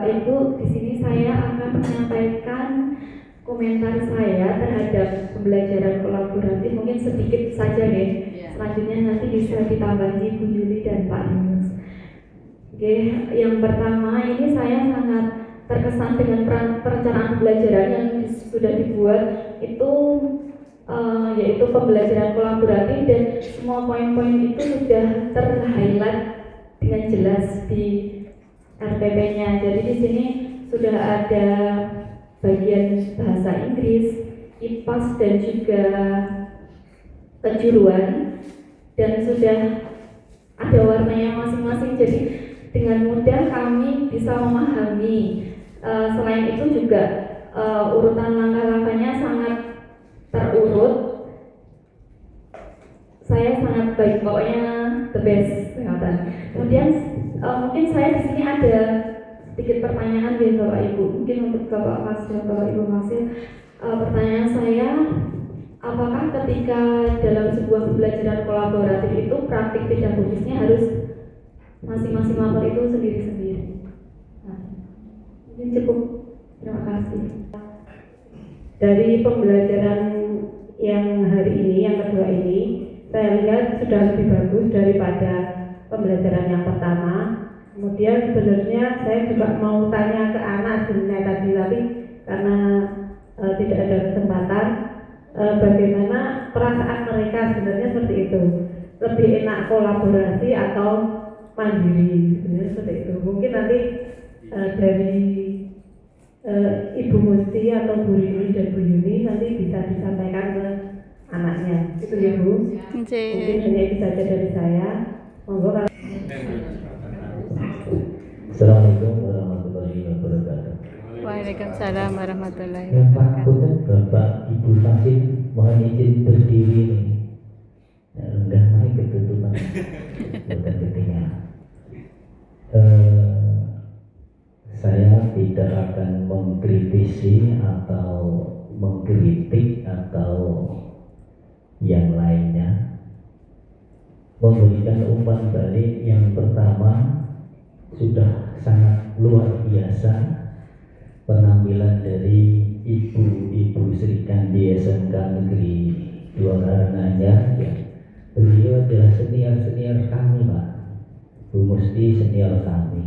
Ibu, di sini saya akan menyampaikan komentar saya terhadap pembelajaran kolaboratif, mungkin sedikit saja nih. Selanjutnya nanti bisa ditambahi Bu Yuli dan Pak Yunus. Oke, yang pertama ini saya sangat terkesan dengan perencanaan pembelajaran yang sudah dibuat itu yaitu pembelajaran kolaboratif, dan semua poin-poin itu sudah ter-highlight dengan jelas di RPP-nya. Jadi di sini sudah ada bagian bahasa Inggris, IPAS dan juga kejuruan, dan sudah ada warnanya masing-masing. Jadi dengan mudah kami bisa memahami. Selain itu juga urutan langkah-langkahnya sangat terurut. Saya sangat baik, pokoknya the best kelihatan. Kemudian mungkin saya di sini ada sedikit pertanyaan dari Bapak Ibu. Mungkin untuk Bapak Mas dan Bapak Ibu Hasil, pertanyaan saya, apakah ketika dalam sebuah pembelajaran kolaboratif itu praktik pedagogisnya harus masing-masing mapel itu sendiri-sendiri? Nah, mungkin cukup. Terima kasih. Dari pembelajaran yang hari ini, yang kedua ini, saya lihat sudah lebih bagus daripada pembelajaran yang pertama. Kemudian sebenarnya saya juga mau tanya ke anak sebenarnya tadi karena tidak ada kesempatan, bagaimana perasaan mereka sebenarnya seperti itu. Lebih enak kolaborasi atau mandiri, sebenarnya seperti itu. Mungkin nanti dari Ibu Musti atau Bu Rini dan Bu Yuni nanti bisa disampaikan ke anaknya. Itu ya Bu. Mungkin hanya itu saja dari saya. Monggo. Assalamualaikum warahmatullahi wabarakatuh. Waalaikumsalam warahmatullahi Yang wabarakatuh. Pak Bapak Ibu Fasil, mohon izin berdiri nih. Rendah naik ketutupan ketinggian. Saya tidak akan mengkritisi atau mengkritik atau yang lainnya. Memberikan umpan balik yang pertama, sudah sangat luar biasa penampilan dari Ibu Sri Kandi SMK Negeri 2 Karanganyar. Ya. Beliau adalah senior kami, Pak. Bu Musti senior kami,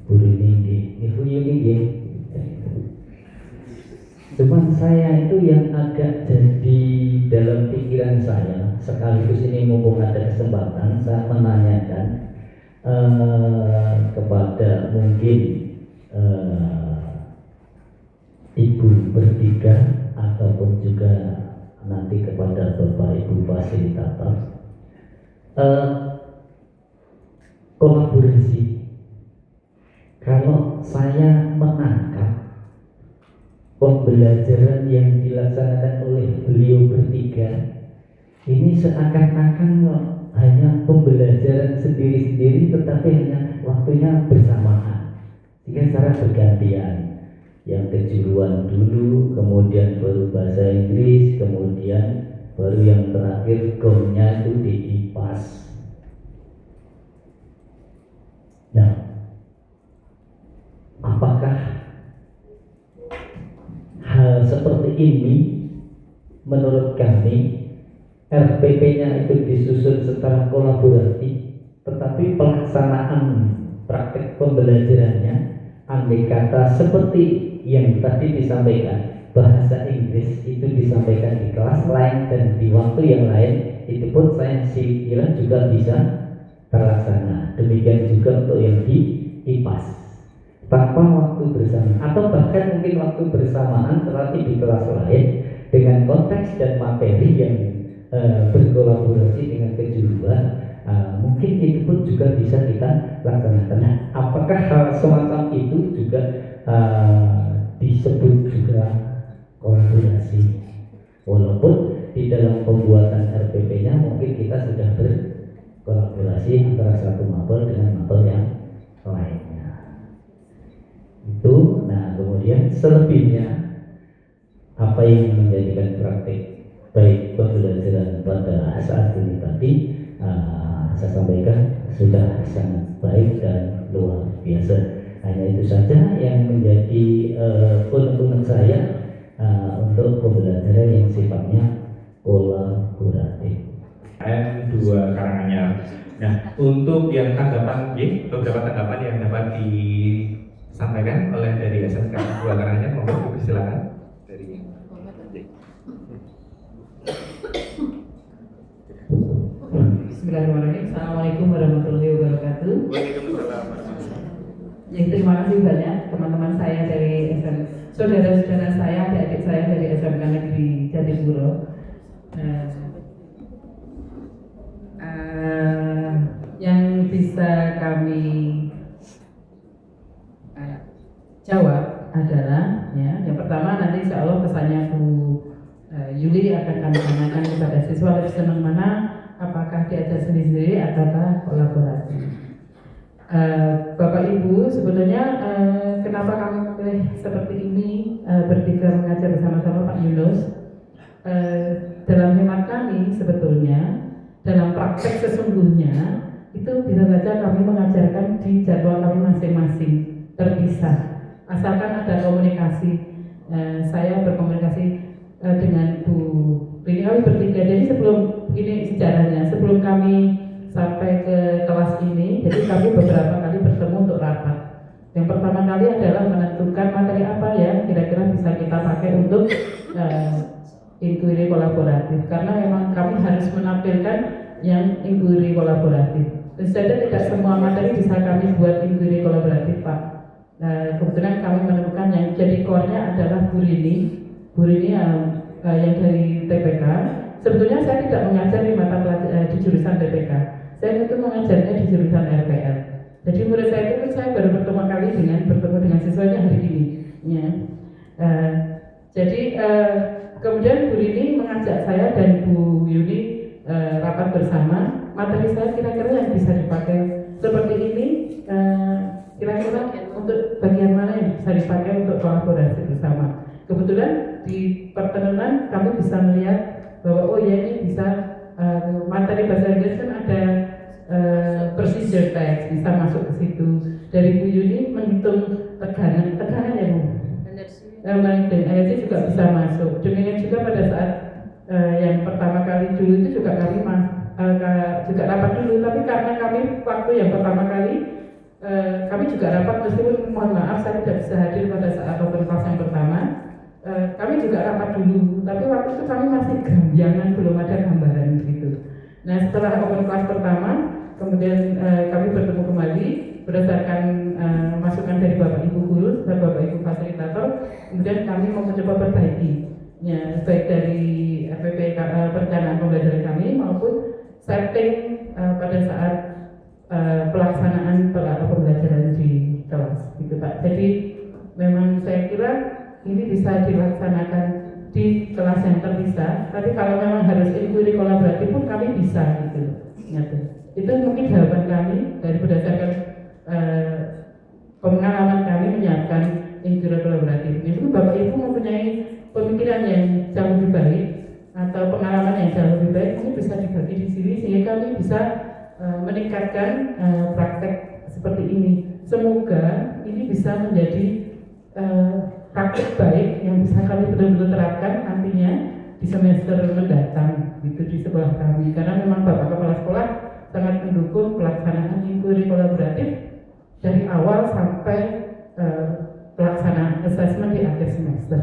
Bu Rini, Ibu Yuni. Cuman saya itu yang agak jadi dalam pikiran saya, sekaligus ini mumpung ada kesempatan, saya menanyakan kepada mungkin Ibu bertiga ataupun juga nanti kepada Bapak Ibu fasilitator, kolaborasi. Kalau saya menangkap pembelajaran yang dilaksanakan oleh beliau bertiga ini seakan-akan hanya pembelajaran sendiri-sendiri, tetapi hanya waktunya bersamaan, jika secara bergantian. Yang kejuruan dulu, kemudian baru bahasa Inggris, kemudian baru yang terakhir gomnya itu di IPAS. Nah, apakah hal seperti ini menurut kami RPP-nya itu disusun secara kolaboratif, tetapi pelaksanaan praktek pembelajarannya andai kata seperti yang tadi disampaikan, bahasa Inggris itu disampaikan di kelas lain dan di waktu yang lain, itu pun saya kira juga bisa terlaksana. Demikian juga untuk yang di IPAS, tanpa waktu bersamaan atau bahkan mungkin waktu bersamaan tetapi di kelas lain dengan konteks dan materi yang berkolaborasi dengan kejuruan, mungkin itu pun juga bisa kita laksanakan. Nah, apakah hal semacam itu juga disebut juga kolaborasi, walaupun di dalam pembuatan RPP-nya mungkin kita sudah berkolaborasi antara satu mapel dengan mapel yang lainnya. Itu, nah kemudian selebihnya apa yang menjadikan praktik baik pembelajaran pada saat ini tadi saya sampaikan sudah sangat baik dan luar biasa. Hanya itu saja yang menjadi unek-unek saya untuk pembelajaran yang sifatnya kolaboratif. Dua karangannya. Nah, untuk yang tanggapan, beberapa tanggapan yang dapat disampaikan oleh dari SMK dua karangannya, monggo silakan. Dari Bismillahirrahmanirrahim. Assalamualaikum warahmatullahi wabarakatuh. Waalaikumsalam. Jadi terima kasih banyak teman-teman saya dari saudara-saudara saya, adik-adik saya dari SMK Negeri Jatipuro. Yang bisa kami jawab adalah yang pertama nanti insya Allah pesannya Bu Yuli akan kami tanyakan kepada siswa lebih senang mana, apakah diajar sendiri-sendiri ataukah kolaborasi. Bapak Ibu, sebetulnya kenapa kami memilih seperti ini bertiga mengajar bersama-sama Pak Yunus? Dalam hemat kami sebetulnya dalam praktek sesungguhnya itu bisa saja kami mengajarkan di jadwal kami masing-masing terpisah, asalkan ada komunikasi. Saya berkomunikasi dengan Bu Rini, kami bertiga. Jadi sebelum ini sejarahnya, sebelum kami sampai ke kelas ini, jadi kami beberapa kali bertemu untuk rapat. Yang pertama kali adalah menentukan materi apa yang kira-kira bisa kita pakai untuk inquiry kolaboratif, karena memang kami harus menampilkan yang inquiry kolaboratif. Tentu saja tidak semua materi bisa kami buat inquiry kolaboratif, Pak. Kebetulan kami menemukan yang jadi core-nya adalah Bu Rini. Bu Rini yang dari TPK. Sebetulnya saya tidak mengajar di mata pelajaran di jurusan TPK. Saya itu mengajarnya di jurusan RPL. Jadi menurut saya itu saya baru bertemu dengan siswanya hari ini. Ya. Jadi kemudian Bu Rini mengajak saya dan Bu Yuni rapat bersama. Materi saya kira-kira yang bisa dipakai seperti ini, kira-kira untuk bagian mana yang bisa dipakai untuk kolaborasi bersama. Kebetulan di pertemuan kami bisa melihat bahwa oh ya ini bisa materi bahasa Inggris kan ada procedure text bisa masuk ke situ. Dari Bu Yuni menghitung tegangan ya Bu. Menghitung energi juga bisa masuk. Demikian juga pada saat yang pertama kali dulu itu juga kami juga rapat dulu, tapi karena kami waktu yang pertama kali kami juga rapat, meskipun mohon maaf saya tidak bisa hadir pada saat open class yang pertama. Kami juga rapat dulu, tapi waktu itu kami masih gamjangan, belum ada gambaran gitu. Nah setelah open class pertama, kemudian kami bertemu kembali berdasarkan masukan dari Bapak Ibu Guru dan Bapak Ibu Fasilitator, kemudian kami mau mencoba perbaiki, ya baik dari FPP perencanaan pembelajaran kami maupun setting pada saat pelaksanaan pembelajaran di kelas, gitu Pak. Jadi memang saya kira ini bisa dilaksanakan di kelas yang terpisah, tapi kalau memang harus inquiry kolaboratif pun kami bisa gitu. Itu mungkin jawaban kami dari berdasarkan pengalaman kami menyiapkan inquiry kolaboratif. Itu Bapak Ibu mempunyai pemikiran yang jauh lebih baik atau pengalaman yang jauh lebih baik, mungkin bisa dibagi di sini sehingga kami bisa meningkatkan praktek seperti ini. Semoga ini bisa menjadi praktek baik yang bisa kami betul-betul terapkan nantinya di semester mendatang gitu di sekolah kami, karena memang Bapak Kepala Sekolah sangat mendukung pelaksanaan inquiry kolaboratif dari awal sampai pelaksanaan assessment di akhir semester.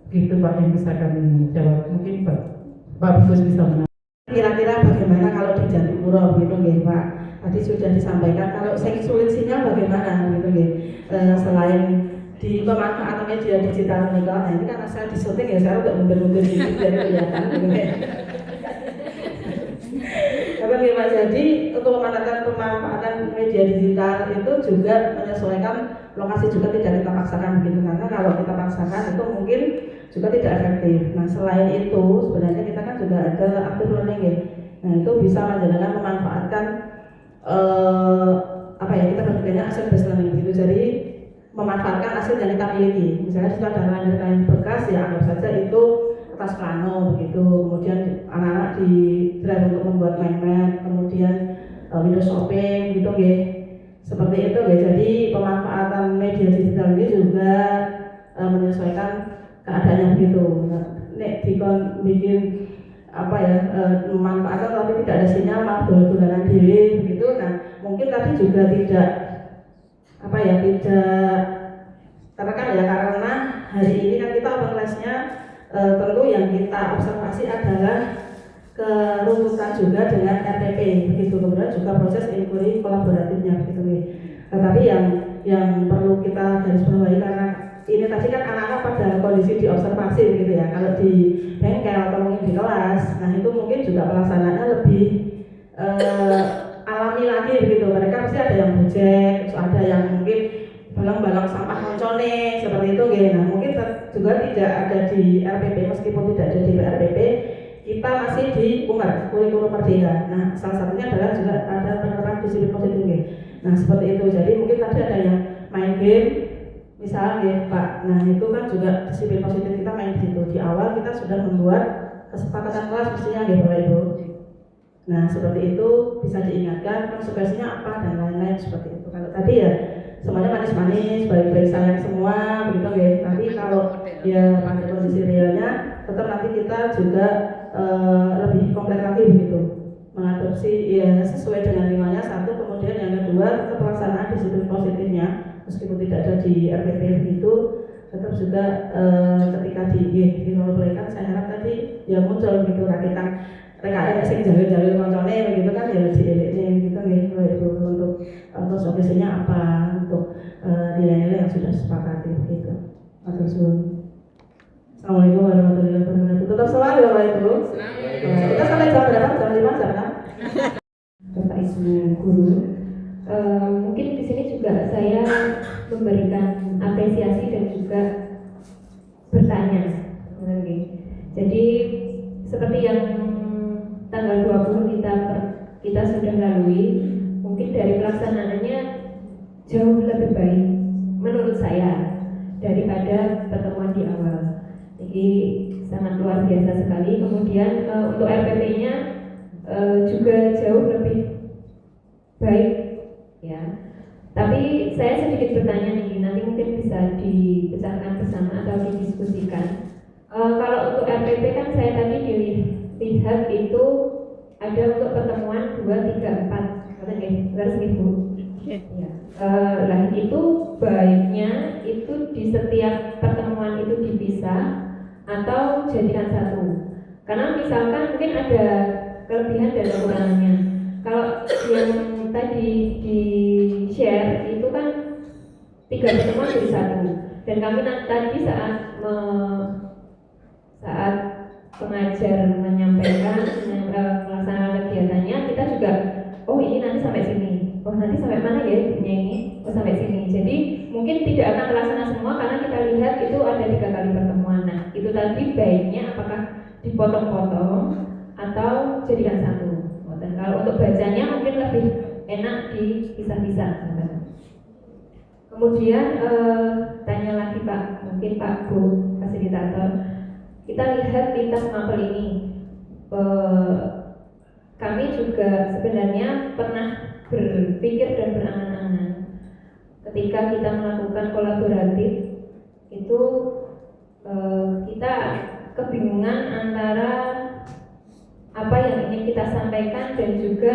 Gitu Pak yang bisa kami jawab. Mungkin Pak Bus bisa menambah. Kira-kira bagaimana kalau di Jatipuro gitu nggih Pak? Tadi sudah disampaikan kalau sulit sinyal bagaimana gitu nggih. Selain di pemanfaatan media digital mereka, nah ini karena saya di syuting ya saya udah mundur-mundur gitu jadi kelihatan gitu ya. Apa nih Pak, jadi untuk pemanfaatan media digital itu juga menyesuaikan lokasi, juga tidak kita paksakan begitu, karena kalau kita paksakan itu mungkin juga tidak efektif. Nah selain itu sebenarnya kita kan juga ada active learning ya. Nah itu bisa menjadikan memanfaatkan kita berpikirnya asset based learning gitu. Jadi memanfaatkan hasil yang kita miliki. Misalnya sudah ada lain bekas ya anggap saja itu kertas plano begitu. Kemudian anak-anak di drive untuk membuat mind map, kemudian window shopping gitu ya. Seperti itu ya. Jadi pemanfaatan media digital ini juga menyesuaikan keadaannya begitu. Nek dikon bikin apa ya memanfaatkan tapi tidak ada sinyal malah dolan-dolanan diri begitu. Nah mungkin tadi juga tidak apa ya tidak terekam ya, karena hari ini kan kita open class-nya tentu yang kita observasi adalah keruntutan juga dengan RTP begitu, kemudian juga proses inquiry kolaboratifnya begitu nih. Tetapi yang perlu kita garis bawahi, karena ini tadi kan anak-anak pada kondisi diobservasi gitu ya, kalau di bengkel atau mungkin di kelas, nah itu mungkin juga pelaksanaannya lebih alami lagi begitu. Mereka pasti ada yang bujek, terus ada yang mungkin balang-balang sampah koncone seperti itu gitu. Nah mungkin juga tidak ada di RPP, meskipun tidak ada di RPP, kita masih di kurikulum merdeka. Nah salah satunya adalah juga ada penerapan disiplin positif gitu. Nah seperti itu. Jadi mungkin tadi ada yang main game misalnya Pak, nah itu kan juga disiplin positif kita main di situ. Di awal kita sudah membuat kesepakatan kelas mestinya gitu Bapak Ibu. Nah seperti itu bisa diingatkan konsekuensinya apa dan lain-lain seperti itu. Kalau tadi ya semuanya manis-manis, baik-baik sayang semua begitu ya. Tapi kalau ya pada kondisi realnya tetap nanti kita juga lebih kompleks lagi begitu, mengadopsi ya sesuai dengan limanya satu, kemudian yang kedua tetap pelaksanaan disiplin positifnya meskipun tidak ada di RPP begitu, tetap juga ketika di roleplaykan saya harap tadi ya muncul gitu rakitan rekaan sing jalur-jalur koncone begitu kan ya dielekne gitu nggih Ibu, untuk solusinya apa, untuk nilai-nilai yang sudah disepakati begitu. Matur suwun. Assalamualaikum warahmatullahi wabarakatuh. Tetap selalu Bapak Ibu. Kita sampai jam berapa? Jam 5 jam 6? Bapak Ibu guru, mungkin di sini juga saya memberikan apresiasi dan juga bertanya. Jadi seperti yang tanggal 20 kita sudah lalui, mungkin dari pelaksanaannya jauh lebih baik menurut saya daripada pertemuan di awal. Jadi sangat luar biasa sekali. Kemudian untuk RPP-nya juga jauh lebih baik ya. Tapi saya sedikit bertanya nih, nanti mungkin bisa dipecahkan bersama atau didiskusikan. Kalau untuk RPP kan saya tadi dilihat itu ada untuk pertemuan 2, 3, 4 harus Bu. Ya. Lah itu baiknya itu di setiap pertemuan itu dipisah atau jadikan satu. Karena misalkan mungkin ada kelebihan dan kekurangannya. Kalau yang tadi di share itu kan 3 pertemuan jadi satu. Dan kami tadi saat pengajar menyampaikan melaksanakan kegiatannya, kita juga oh ini nanti sampai sini, oh nanti sampai mana ya ibunya ini, oh sampai sini. Jadi mungkin tidak akan terlaksana semua karena kita lihat itu ada 3 kali pertemuan. Nah itu tadi baiknya apakah dipotong-potong atau jadikan satu. Dan kalau untuk bacanya mungkin lebih enak dipisah-pisah. Kemudian tanya lagi Pak, mungkin Pak Bu fasilitator, kita lihat lintas mapel ini, kami juga sebenarnya pernah berpikir dan berangan-angan ketika kita melakukan kolaboratif itu kita kebingungan antara apa yang ingin kita sampaikan dan juga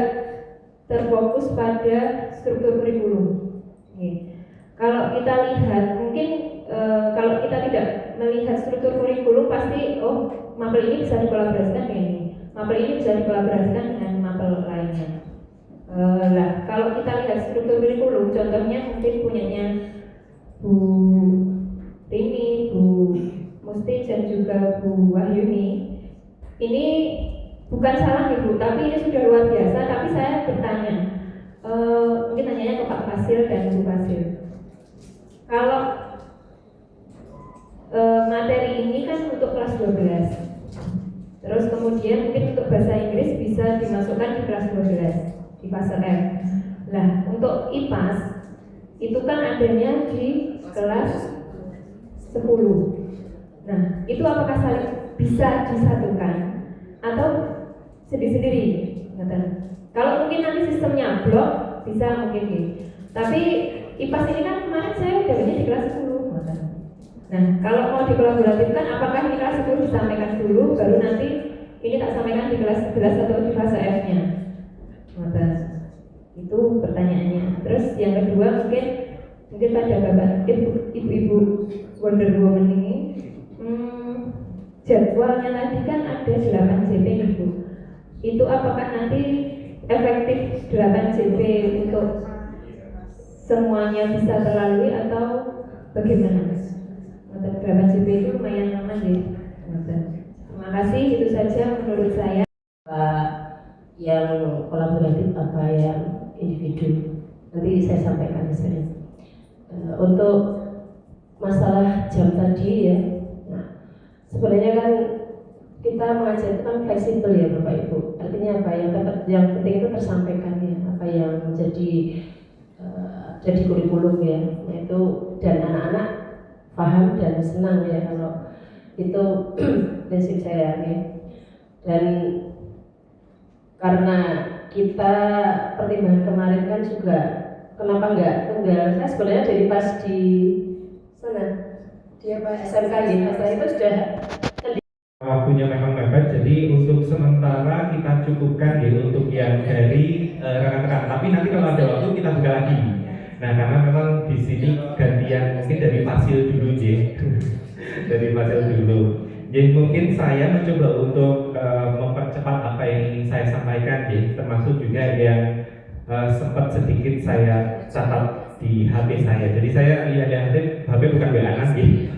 terfokus pada struktur kurikulum. Kalau kita lihat mungkin kalau kita tidak melihat struktur kurikulum pasti oh mapel ini bisa dikolaborasikan dengan ini, mapel ini bisa dikolaborasikan dengan mapel lainnya. Lah kalau kita lihat struktur kurikulum, contohnya mungkin punyanya Bu Rini, Bu Musti dan juga Bu Wahyuni. Ini bukan salah Ibu, tapi ini sudah luar biasa. Tapi saya bertanya, mungkin tanyanya ke Pak Fasil dan Bu Fasil. Kalau materi ini kan untuk kelas 12, terus kemudian mungkin untuk bahasa Inggris bisa dimasukkan di kelas 12 di fase F. Nah untuk IPAS itu kan adanya di kelas 10. Nah itu apakah saling bisa disatukan atau sendiri-sendiri? Kalau mungkin nanti sistemnya blok bisa mungkin Tapi IPAS ini kan kemarin saya dapatnya di kelas 10. Nah, kalau mau dikolaboratifkan, apakah ini kelas 10 disampaikan dulu, baru nanti ini tak sampaikan di kelas 11 atau di fase F-nya? Itu pertanyaannya. Terus yang kedua mungkin pada bapak ibu-ibu Wonder Woman ini, jadwalnya tadi kan ada 8 JP Ibu. Itu apakah nanti efektif 8 JP untuk semuanya bisa terlalui atau bagaimana? 8 JP itu lumayan lama sih. Terima kasih, itu saja menurut saya. Yang kolaboratif apa yang individu, nanti saya sampaikan di sini. Untuk masalah jam tadi ya, nah, sebenarnya kan kita mengajar itu kan fleksibel ya Bapak Ibu. Artinya apa yang penting itu tersampaikan ya, apa yang jadi kurikulum ya, yaitu dan anak-anak paham dan senang ya, kalau itu prinsip saya ya. Dan karena kita pertimbangan kemarin kan juga kenapa enggak tunggal, saya sebenarnya dari pas di sana dia Pak SMK ya, setelah itu sudah waktunya memang mepet, jadi untuk sementara kita cukupkan ya untuk yang dari rekan-rekan. Tapi nanti kalau ada waktu kita buka lagi. Nah, karena memang di sini gantian mungkin dari Fasil dulu J. Dari Fasil dulu. Jadi mungkin saya mencoba untuk mempercepat apa yang ingin saya sampaikan J, termasuk juga yang sempat sedikit saya catat di HP saya. Jadi saya lihat di HP bukan WA-an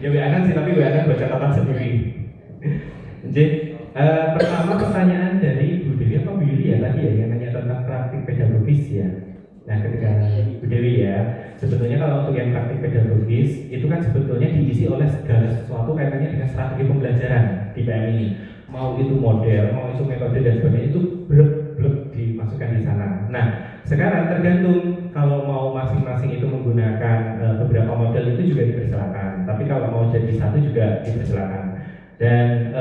ya WA-an sih, tapi WA-an buat catatan sendiri. Jadi pertama pertanyaan dari Bu Dewi apa Bu Yuli ya tadi ya, yang nanya tentang praktik pedagogis ya. Nah, ketika Bu Dewi ya, sebetulnya kalau untuk yang praktik pedagogis itu kan sebetulnya diisi oleh segala sesuatu kaitannya dengan strategi pembelajaran di PM ini. Mau itu model, mau itu metode dan sebagainya, itu blek dimasukkan di sana. Nah, sekarang tergantung kalau mau masing-masing itu menggunakan beberapa model itu juga dipersilakan. Tapi kalau mau jadi satu juga dipersilakan. Dan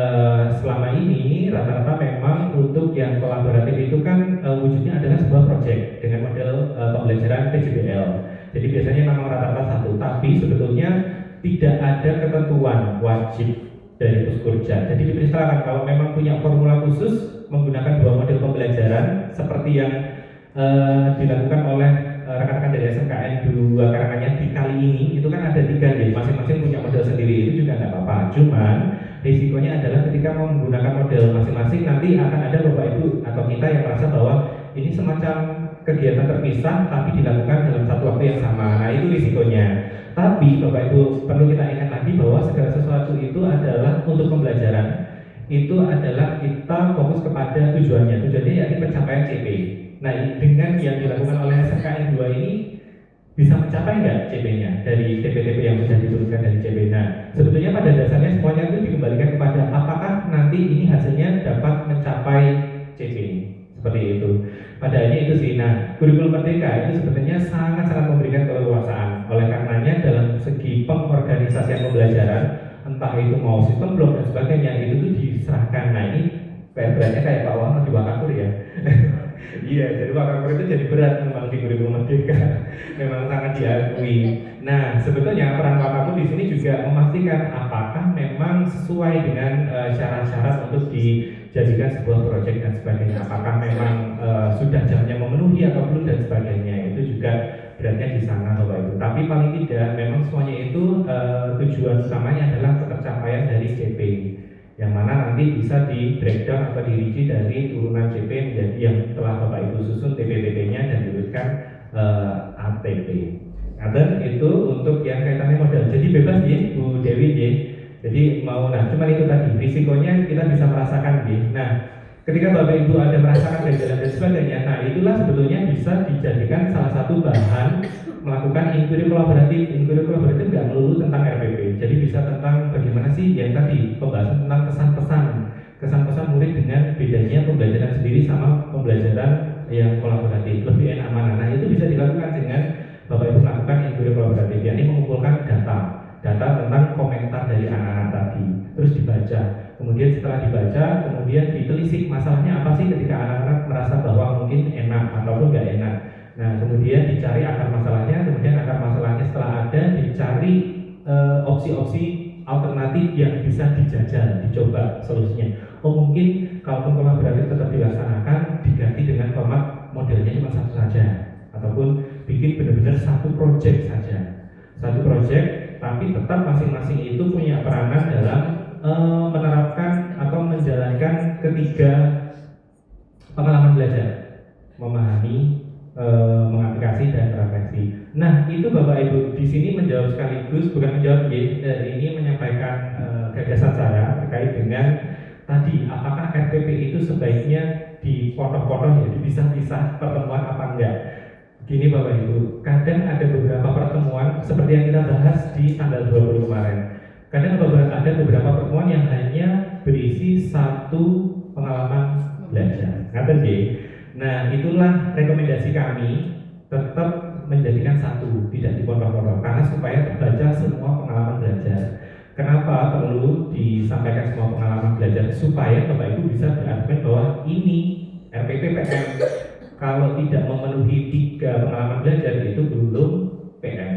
selama ini rata-rata memang untuk yang kolaboratif itu kan wujudnya adalah sebuah proyek dengan model pembelajaran PJBL. Jadi biasanya memang rata-rata satu, tapi sebetulnya tidak ada ketentuan wajib dari Puskurja. Jadi dipersilakan kalau memang punya formula khusus menggunakan dua model pembelajaran seperti yang dilakukan oleh rekan-rekan dari SMKN 2 Karanganyar di kali ini, itu kan ada 3 nih, masing-masing punya model sendiri, itu juga nggak apa-apa. Cuman risikonya adalah ketika mau menggunakan model masing-masing nanti akan ada Bapak Ibu atau kita yang merasa bahwa ini semacam kegiatan terpisah tapi dilakukan dalam satu waktu yang sama. Nah, itu risikonya. Tapi Bapak Ibu perlu kita ingat lagi bahwa segala sesuatu itu adalah untuk pembelajaran. Itu adalah kita fokus kepada tujuannya. Tujuannya yakni pencapaian CP. Nah, dengan yang dilakukan oleh SMKN 2 ini bisa mencapai nggak CP-nya dari TP-TP yang sudah diturunkan dari CP. Nah, sebetulnya pada dasarnya semuanya itu dikembalikan kepada apakah nanti ini hasilnya dapat mencapai CP seperti itu. Pada akhirnya itu sih. Nah, kurikulum merdeka itu sebetulnya sangat-sangat memberikan keleluasaan. Oleh karenanya dalam segi pengorganisasian pembelajaran, entah itu mau sistem blok dan sebagainya, itu tuh diserahkan. Nah, ini beratnya kayak Pak Wahno di Wakakur ya. Iya, jadi Wakakur itu jadi berat memang di kurikulum merdeka. Memang sangat diakui. Nah, sebetulnya peran Wakakur di sini juga memastikan apakah memang sesuai dengan syarat-syarat untuk dijadikan sebuah proyek dan sebagainya. Apakah memang sudah jamnya memenuhi atau belum dan sebagainya. Itu juga beratnya di sana Bapak Ibu. Tapi paling tidak memang semuanya itu tujuan utamanya adalah tercapaian dari CP, yang mana nanti bisa di breakdown atau dirinci dari turunan CP menjadi yang telah Bapak Ibu susun TP-TP-nya dan diberikan ATP. Ada itu untuk yang kaitannya modal. Jadi bebas ya Bu Dewi ya. Jadi mau cuman itu tadi risikonya kita bisa merasakan ya. Nah, ketika Bapak Ibu ada merasakan gejala dan sebagainya, nah itulah sebetulnya bisa dijadikan salah satu bahan melakukan inquiry kolaboratif. Inquiry kolaboratif nggak melulu tentang RPP, jadi bisa tentang bagaimana sih yang tadi pembahasan tentang kesan-pesan murid dengan bedanya pembelajaran sendiri sama pembelajaran yang kolaboratif, lebih enak mana. Nah, itu bisa dilakukan dengan Bapak Ibu melakukan inquiry kolaboratif, yakni mengumpulkan data tentang komentar dari anak-anak tadi, terus dibaca. Kemudian setelah dibaca, kemudian ditelisik masalahnya apa sih ketika anak-anak merasa bahwa mungkin enak ataupun nggak enak. Nah, kemudian dicari akar masalahnya, kemudian akar masalahnya setelah ada dicari opsi-opsi alternatif yang bisa dijajal, dicoba solusinya. Oh mungkin kalaupun kolaboratif tetap dilaksanakan, diganti dengan format modelnya cuma satu saja, ataupun bikin benar-benar satu project saja, satu project, tapi tetap masing-masing itu punya peranan dalam menerapkan atau menjalankan ketiga pengalaman belajar, memahami, mengaplikasi dan refleksi. Nah, itu Bapak Ibu di sini menjawab sekaligus, bukan menjawab, ini menyampaikan gagasan saya terkait dengan tadi apakah RPP itu sebaiknya dipotong-potong ya, dipisah-pisah pertemuan apa enggak. Gini Bapak Ibu, kadang ada beberapa pertemuan seperti yang kita bahas di tanggal 20 kemarin. Kadang ada beberapa pertemuan yang hanya berisi satu pengalaman belajar. Ngaten nggih. Nah, itulah rekomendasi kami tetap menjadikan satu, tidak dipotong-potong karena supaya terbaca semua pengalaman belajar. Kenapa perlu disampaikan semua pengalaman belajar? Supaya Bapak Ibu bisa berargumen bahwa ini RPP PM kalau tidak memenuhi 3 pengalaman belajar itu belum PM.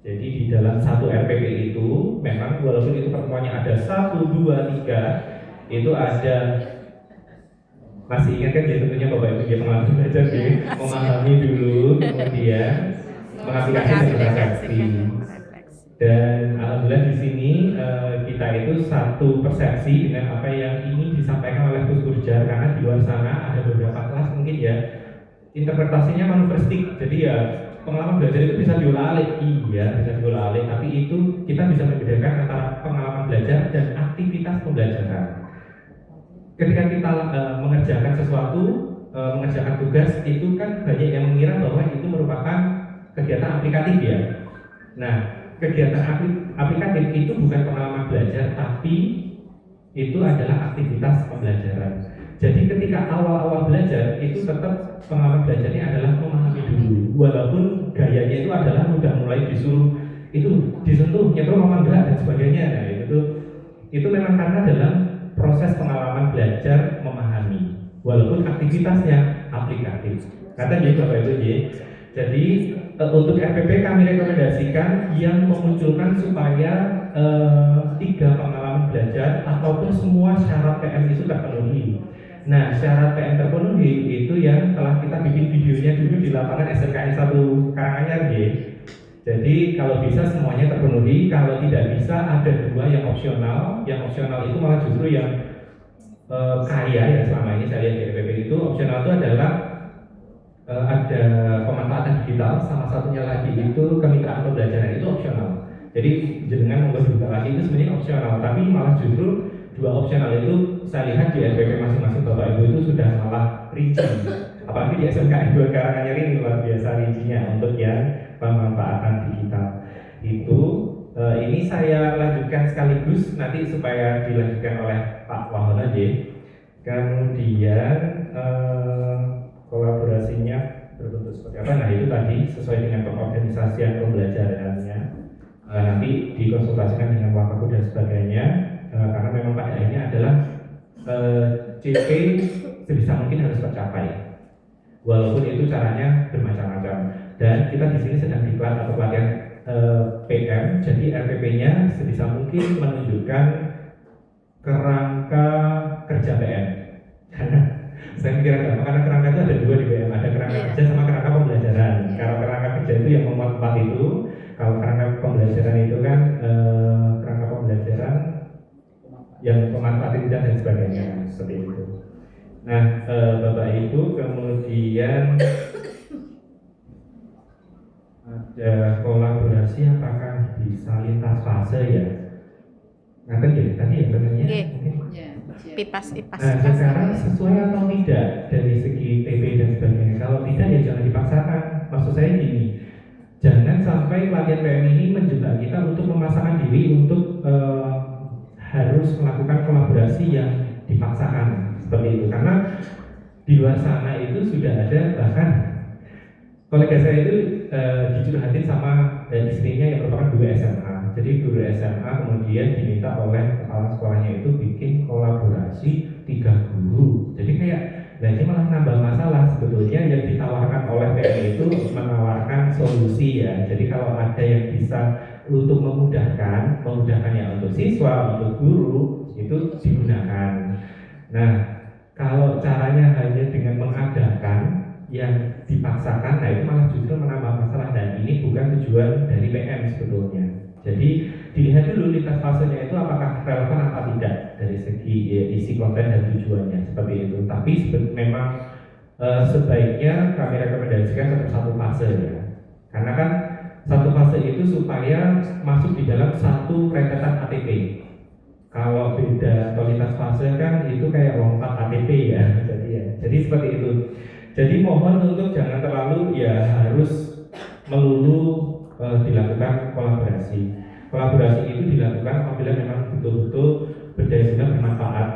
Jadi di dalam satu RPP itu memang walaupun itu pertemuannya ada 1, 2, 3 itu ada, masih ingat kan ya tentunya Bapak Ibu ya pengalaman belajar ya, memahami dulu kemudian mengaplikasi dan refleksi. Dan alhamdulillah di sini kita itu satu persepsi dengan apa yang ingin disampaikan oleh Gus Burjar, karena di luar sana ada beberapa kelas mungkin ya interpretasinya manuverstik, jadi ya pengalaman belajar itu bisa diolah-alik, iya bisa diolah-alik, tapi itu kita bisa membedakan antara pengalaman belajar dan aktivitas pembelajaran. Ketika kita mengerjakan sesuatu, mengerjakan tugas, itu kan banyak yang mengira bahwa itu merupakan kegiatan aplikatif ya. Nah, kegiatan aplikatif itu bukan pengalaman belajar, tapi itu adalah aktivitas pembelajaran. Jadi ketika awal-awal belajar itu tetap pengalaman belajarnya adalah memahami dulu, walaupun gayanya itu adalah udah mulai disuruh itu disentuh, nyetrong apa enggak dan sebagainya. Nah, itu memang karena dalam proses pengalaman belajar memahami, walaupun aktivitasnya aplikatif. Kata dia Bapak Ibu ya. Jadi untuk RPP kami rekomendasikan yang memunculkan supaya 3 pengalaman belajar ataupun semua syarat PM itu terpenuhi. Nah, syarat PM terpenuhi itu yang telah kita bikin videonya dulu di lapangan SMKN 1 Karanganyar ya. Jadi kalau bisa semuanya terpenuhi, kalau tidak bisa ada 2 yang opsional. Yang opsional itu malah justru yang kaya ya selama ini saya lihat di RPP itu. Opsional itu adalah ada pemanfaatan digital, sama satunya lagi itu kemitraan pembelajaran, itu opsional. Jadi jenengan membuat 2 lagi itu sebenarnya opsional, tapi malah justru 2 opsional itu saya lihat di RPP masing-masing Bapak Ibu itu sudah malah rinci. Apalagi di SMKN 2 Karanganyar ini luar biasa rincinya untuk yang pemanfaatan digital. Itu ini saya lanjutkan sekaligus nanti supaya dilanjutkan oleh Pak Wahono J. Kemudian kolaborasinya berbentuk seperti apa? Nah itu tadi sesuai dengan pengorganisasian pembelajarannya. Nanti dikonsultasikan dengan Wakaku dan sebagainya. Karena memang pada ini adalah CP sebisa mungkin harus tercapai. Walaupun itu caranya bermacam-macam. Dan kita di sini sedang diklat atau pelatihan PM. Jadi RPP-nya sebisa mungkin menunjukkan kerangka kerja PM. Karena saya mikir karena kerangka itu ada 2 di PM, ada kerangka kerja sama kerangka pembelajaran. Kalau kerangka kerja itu yang memuat 4 itu, kalau kerangka pembelajaran itu kan kerangka pembelajaran yang pemanfaatan dan sebagainya seperti itu. Nah, Bapak Ibu, kemudian ada kolaborasi apakah bisa lintas fase ya? Nanti ya tadi ya sebenarnya. Pipas-pipas. Nah, sekarang sesuai atau tidak dari segi TP dan sebagainya. Kalau tidak ya jangan dipaksakan. Maksud saya gini, jangan sampai pelatihan PM ini menjebak kita untuk memasakkan diri untuk harus melakukan kolaborasi yang dipaksakan seperti itu. Karena di luar sana itu sudah ada, bahkan kolega saya itu dicurhatin sama istrinya yang merupakan guru SMA. Jadi guru SMA kemudian diminta oleh kepala sekolahnya itu bikin kolaborasi 3 guru. Jadi kayak Nah ini malah nambah masalah. Sebetulnya yang ditawarkan oleh PM itu menawarkan solusi ya. Jadi kalau ada yang bisa untuk memudahkannya untuk siswa, untuk guru itu digunakan. Nah kalau caranya hanya dengan mengadakan yang dipaksakan, nah itu malah justru menambah masalah dan ini bukan tujuan dari PM sebetulnya. Jadi dilihat dulu lintas fasenya itu apakah relevan apa tidak dari segi isi konten dan tujuannya seperti itu. Tapi memang sebaiknya kami rekomendasikan tetap satu fase ya, karena kan satu fase itu supaya masuk di dalam satu rentetan ATP. Kalau beda atau lintas fase kan itu kayak lompat ATP ya, jadi seperti itu. Jadi mohon untuk jangan terlalu ya harus melulu dilakukan kolaborasi. Kolaborasi itu dilakukan apabila memang betul-betul berdaya guna bermanfaat.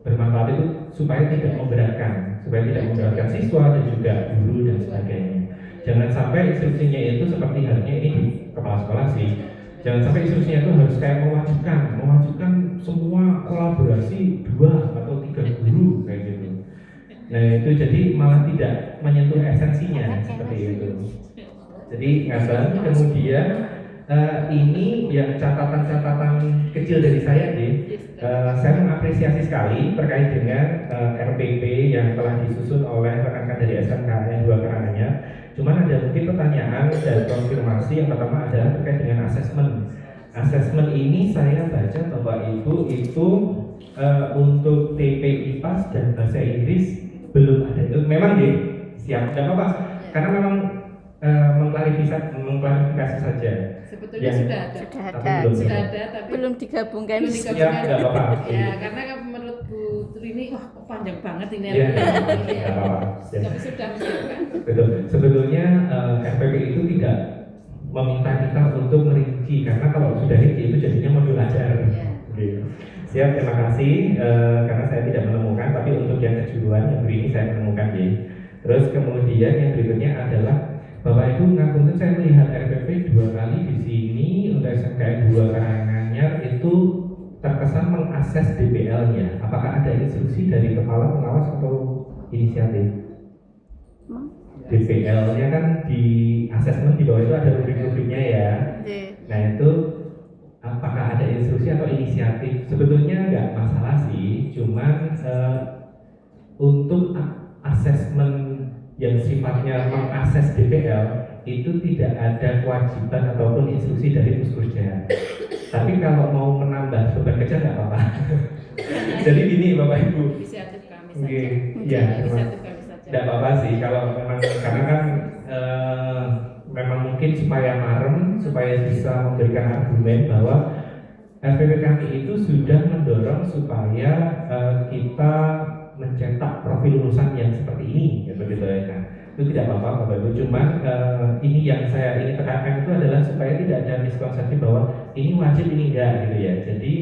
Bermanfaat itu supaya tidak memberatkan siswa dan juga guru dan sebagainya. Jangan sampai instruksinya itu seperti halnya ini di kepala sekolah sih. Jangan sampai instruksinya itu harus kayak mewajibkan semua kolaborasi 2 atau 3 guru kayak gitu. Nah itu jadi malah tidak menyentuh esensinya seperti itu. Jadi ngapain kemudian ini yang catatan-catatan kecil dari saya nih, saya mengapresiasi sekali terkait dengan RPP yang telah disusun oleh rekan-rekan dari SMK yang 2 karangannya. Cuman ada mungkin pertanyaan dan konfirmasi. Yang pertama adalah terkait dengan asesmen. Asesmen ini saya baca Bapak Ibu itu untuk TP IPAS dan bahasa Inggris belum ada. Itu memang ya siap, tidak apa-apa. Karena memang mengklarifikasi saja. Sebetulnya Ya, sudah ada. Sudah ada, tapi belum digabungkan. Ya, tidak apa-apa. Ya, karena menurut Bu Trini, wah kok panjang banget ini. Ya, tidak apa-apa. Ya. Tapi sudah kan? Betul. Sebetulnya RPP itu tidak meminta kita untuk merinci, karena kalau sudah rinci itu jadinya modul ajar. Ya. Gitu. Siap, terima kasih. Karena saya tidak menemukan, tapi untuk yang kejuruan yang ini saya menemukan ya. Terus kemudian yang berikutnya adalah Bapak Ibu ngapunten, saya melihat RPP 2 kali di sini untuk SMKN 2 Karanganyar itu terkesan mengakses DPL-nya. Apakah ada instruksi dari kepala pengawas atau inisiatif? DPL-nya kan di asesmen di bawah itu ada rubrik-rubriknya ya. Nah itu apakah ada instruksi atau inisiatif? Sebetulnya nggak masalah sih, cuman untuk asesmen yang sifatnya mengakses DPL itu tidak ada kewajiban ataupun instruksi dari Puskurja. Tapi kalau mau menambah beban kerja nggak apa-apa. Jadi gini Bapak Ibu. Inisiatif kami saja. Ya, Inisiatif kami saja. tidak apa-apa sih kalau memang, karena kan memang mungkin supaya marem, supaya bisa memberikan argumen bahwa RPP kami itu sudah mendorong supaya kita mencetak profil lulusan yang seperti ini, begitu ya. Nah, itu tidak apa-apa Bapak Ibu. Cuman ini yang saya ingin tekankan itu adalah supaya tidak ada miskonsepsi bahwa ini wajib ini enggak gitu ya. Jadi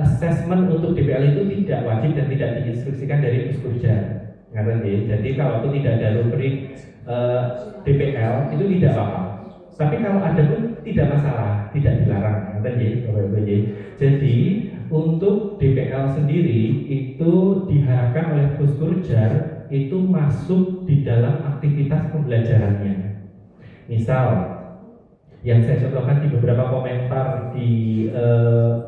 assessment untuk DPL itu tidak wajib dan tidak diinstruksikan dari Puskurja. Jadi kalau itu tidak ada rubrik DPL itu tidak apa-apa. Tapi kalau ada pun tidak masalah, tidak dilarang. Jadi untuk DPL sendiri itu diharapkan oleh Puskurja itu masuk di dalam aktivitas pembelajarannya. Misal yang saya contohkan di beberapa komentar di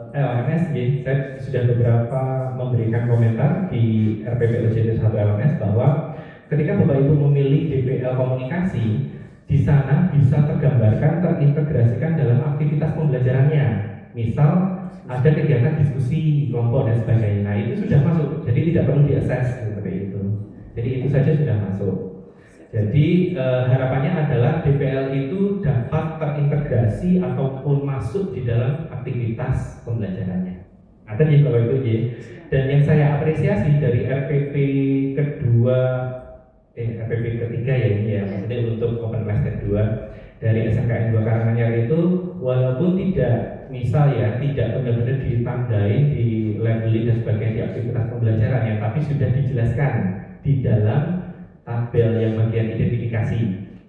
LMS, saya sudah beberapa memberikan komentar di RPP OJT 1 LMS bahwa ketika Bapak Ibu memilih DPL komunikasi, di sana bisa tergambarkan, terintegrasikan dalam aktivitas pembelajarannya. Misal ada kegiatan diskusi kelompok dan sebagainya. Nah itu sudah masuk, jadi tidak perlu diakses seperti itu. Jadi itu saja sudah masuk. Jadi harapannya adalah DPL itu dapat terintegrasi ataupun masuk di dalam aktivitas pembelajarannya. Ada ya kalau itu ya. Dan yang saya apresiasi dari RPP ketiga ya ini ya, maksudnya untuk Open Class kedua dari SMKN 2 Karanganyar itu walaupun tidak misal ya tidak benar-benar ditandai, di labeling dan sebagainya di aktivitas pembelajarannya, tapi sudah dijelaskan di dalam tabel yang bagian identifikasi.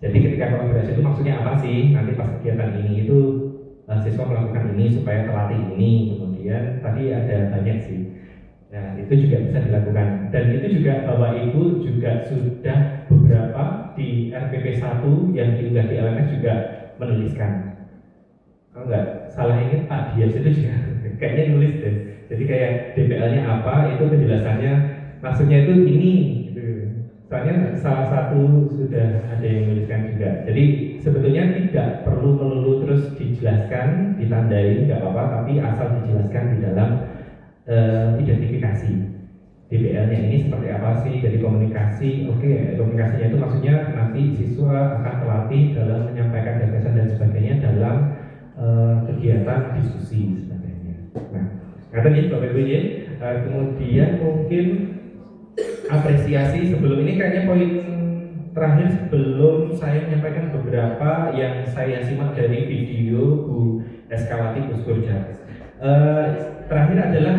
Jadi ketika kolaborasi itu maksudnya apa sih? Nanti pas kegiatan ini itu siswa melakukan ini supaya terlatih ini. Kemudian tadi ada banyak sih. Nah, itu juga bisa dilakukan. Dan itu juga Bapak Ibu juga sudah beberapa di RPP 1 yang diunggah di LMS juga menuliskan. Kalau nggak salah ini Pak Dias itu juga kayaknya nulis deh. Jadi kayak DPL-nya apa, itu penjelasannya maksudnya itu ini gitu. Soalnya salah satu sudah ada yang menuliskan juga. Jadi sebetulnya tidak perlu melulu terus dijelaskan, ditandai, nggak apa-apa, tapi asal dijelaskan di dalam identifikasi DPL-nya ini seperti apa sih. Jadi komunikasi, oke, komunikasinya itu maksudnya nanti siswa akan terlatih dalam menyampaikan gagasan dan sebagainya dalam kegiatan diskusi sebagainya. Nah, kata ini Bapak Ibu ya. Kemudian mungkin apresiasi sebelum ini kayaknya poin terakhir sebelum saya menyampaikan beberapa yang saya simak dari video Bu Eskawati Puskurja. Terakhir adalah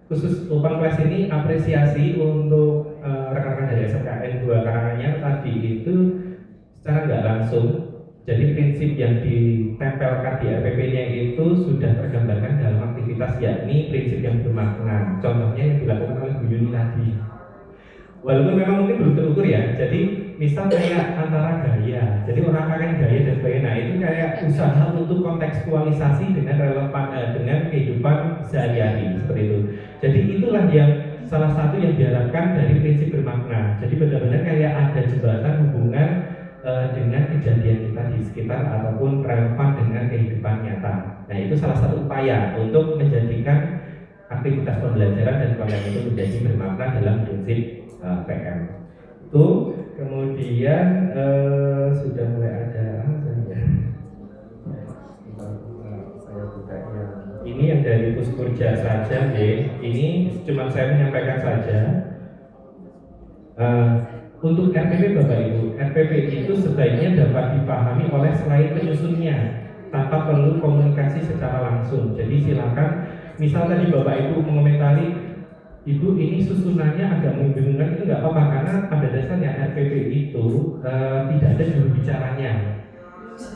khusus Open Class ini apresiasi untuk rekan-rekan dari SMKN 2 Karanganyar tadi itu secara nggak langsung. Jadi prinsip yang ditempelkan di RPP-nya itu sudah tergambarkan dalam aktivitas, yakni prinsip yang bermakna. Contohnya yang dilakukan oleh Bu Yuni tadi. Walaupun memang mungkin belum terukur ya. Jadi misal kayak antara gaya, jadi orang akan gaya dan sebagainya. Nah, itu kayak usaha untuk kontekstualisasi dengan relevan dengan kehidupan sehari-hari seperti itu. Jadi itulah yang salah satu yang diharapkan dari prinsip bermakna. Jadi benar-benar kayak ada jembatan hubungan dengan kejadian kita di sekitar ataupun relevan dengan kehidupan nyata. Nah, itu salah satu upaya untuk menjadikan aktivitas pembelajaran dan konten itu menjadi bermakna dalam prinsip PM. Itu kemudian sudah mulai ada saya buka yang ini yang dari Puskurja saja, ini cuma saya menyampaikan saja. Untuk RPP Bapak Ibu, RPP itu sebaiknya dapat dipahami oleh selain penyusunnya tanpa perlu komunikasi secara langsung. Jadi silakan, misal tadi Bapak Ibu mengomentari, Ibu ini susunannya agak membingungkan, itu nggak apa-apa karena pada dasarnya RPP itu tidak ada juru bicaranya.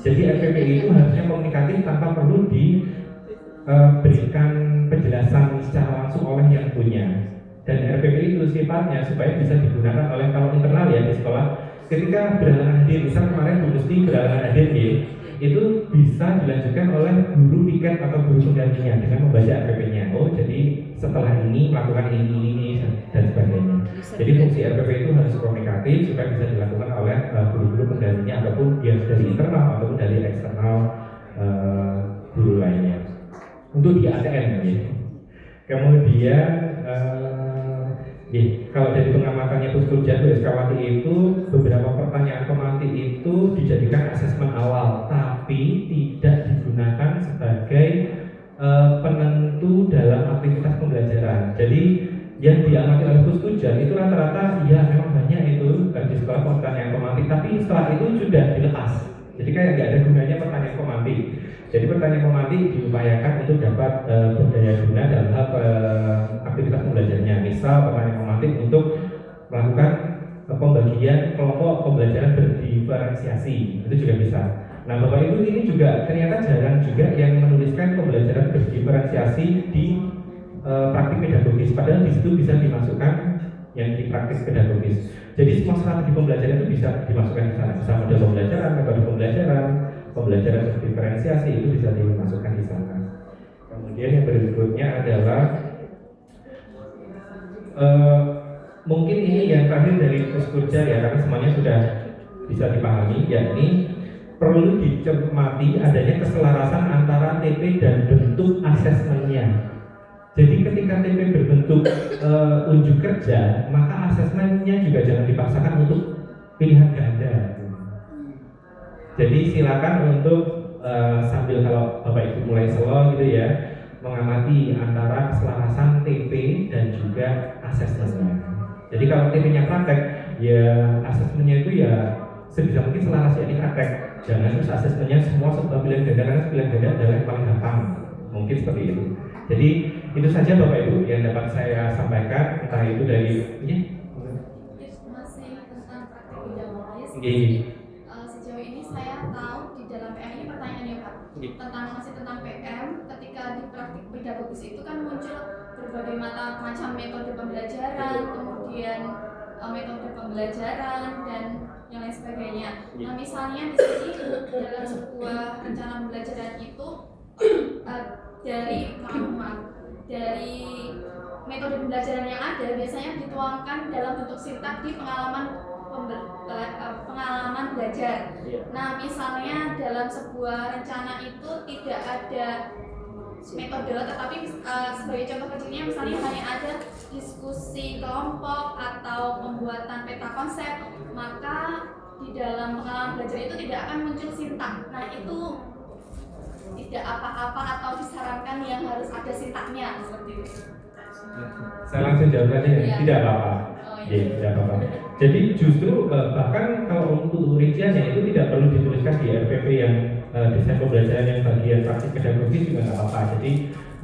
Jadi RPP itu harusnya komunikatif tanpa perlu diberikan penjelasan secara langsung oleh yang punya. Dan RPP itu sifatnya supaya bisa digunakan oleh kalau internal ya di sekolah. Ketika berhalangan hadir, misal kemarin Bu Musti berhalangan hadir itu bisa dilanjutkan oleh guru piket atau guru penggantinya dengan membaca RPP-nya. Oh, jadi setelah ini melakukan ini dan sebagainya. Jadi fungsi RPP itu harus komunikatif supaya bisa dilakukan oleh guru-guru penggantinya ataupun dia dari internal ataupun dari eksternal guru lainnya. Untuk di ATM ya. Kemudian kalau dari pengamatannya Puskurja Eskawati itu beberapa pertanyaan pemantik itu dijadikan asesmen awal, tapi tidak digunakan sebagai penentu dalam aktivitas pembelajaran. Jadi yang diamati oleh Puskurja itu rata-rata ya memang banyak itu di sekolah pertanyaan pemantik, tapi setelah itu sudah dilepas. Jadi kayak nggak ada gunanya pertanyaan pemantik. Jadi pertanyaan pemantik diupayakan untuk dapat berdaya guna dalam hal aktivitas pembelajarannya. Misal pertanyaan pemantik untuk melakukan pembagian kelompok pembelajaran berdiferensiasi, itu juga bisa. Nah, Bapak Ibu ini juga ternyata jarang juga yang menuliskan pembelajaran berdiferensiasi di praktik pedagogis. Padahal di situ bisa dimasukkan yang di praktik pedagogis. Jadi semua strategi pembelajaran itu bisa dimasukkan di sana. Bisa model pembelajaran, metode pembelajaran berdiferensiasi itu bisa dimasukkan di sana. Kemudian yang berikutnya adalah mungkin ini yang terakhir dari Puskurja ya, karena semuanya sudah bisa dipahami, yakni perlu dicermati adanya keselarasan antara TP dan bentuk asesmennya. Jadi ketika TP berbentuk unjuk kerja, maka asesmennya juga jangan dipaksakan untuk pilihan ganda. Jadi silakan untuk sambil kalau Bapak Ibu mulai slow gitu ya, mengamati antara keselarasan TP dan juga asesmennya. Jadi kalau TP-nya praktek, ya asesmennya itu ya sebisa mungkin selaras ya di praktek. Jangan terus asesmennya semua serba pilihan ganda, karena pilihan ganda adalah yang paling gampang. Mungkin seperti itu. Jadi itu saja Bapak Ibu yang dapat saya sampaikan, entah itu dari masih tentang praktik pedagogis. Sejauh ini saya tahu di dalam PM ini pertanyaannya Pak masih tentang PM. Ketika di praktik pedagogis itu kan muncul berbagai macam metode pembelajaran, kemudian metode pembelajaran dan yang lain sebagainya. Nah misalnya di sini dalam sebuah rencana pembelajaran itu dari metode pembelajaran yang ada biasanya dituangkan dalam bentuk sintak di pengalaman belajar. Nah misalnya dalam sebuah rencana itu tidak ada metode, tetapi sebagai contoh kecilnya misalnya hanya ada diskusi kelompok atau pembuatan peta konsep, maka di dalam pengalaman belajar itu tidak akan muncul sintak. Nah itu tidak apa-apa atau disarankan yang harus ada sintaknya seperti itu. Saya langsung jawab aja ya. Tidak apa-apa. Tidak apa-apa. Jadi justru bahkan kalau untuk rinciannya itu tidak perlu dituliskan di RPP yang desain pembelajaran yang bagian praktik pedagogis juga nggak apa-apa. Jadi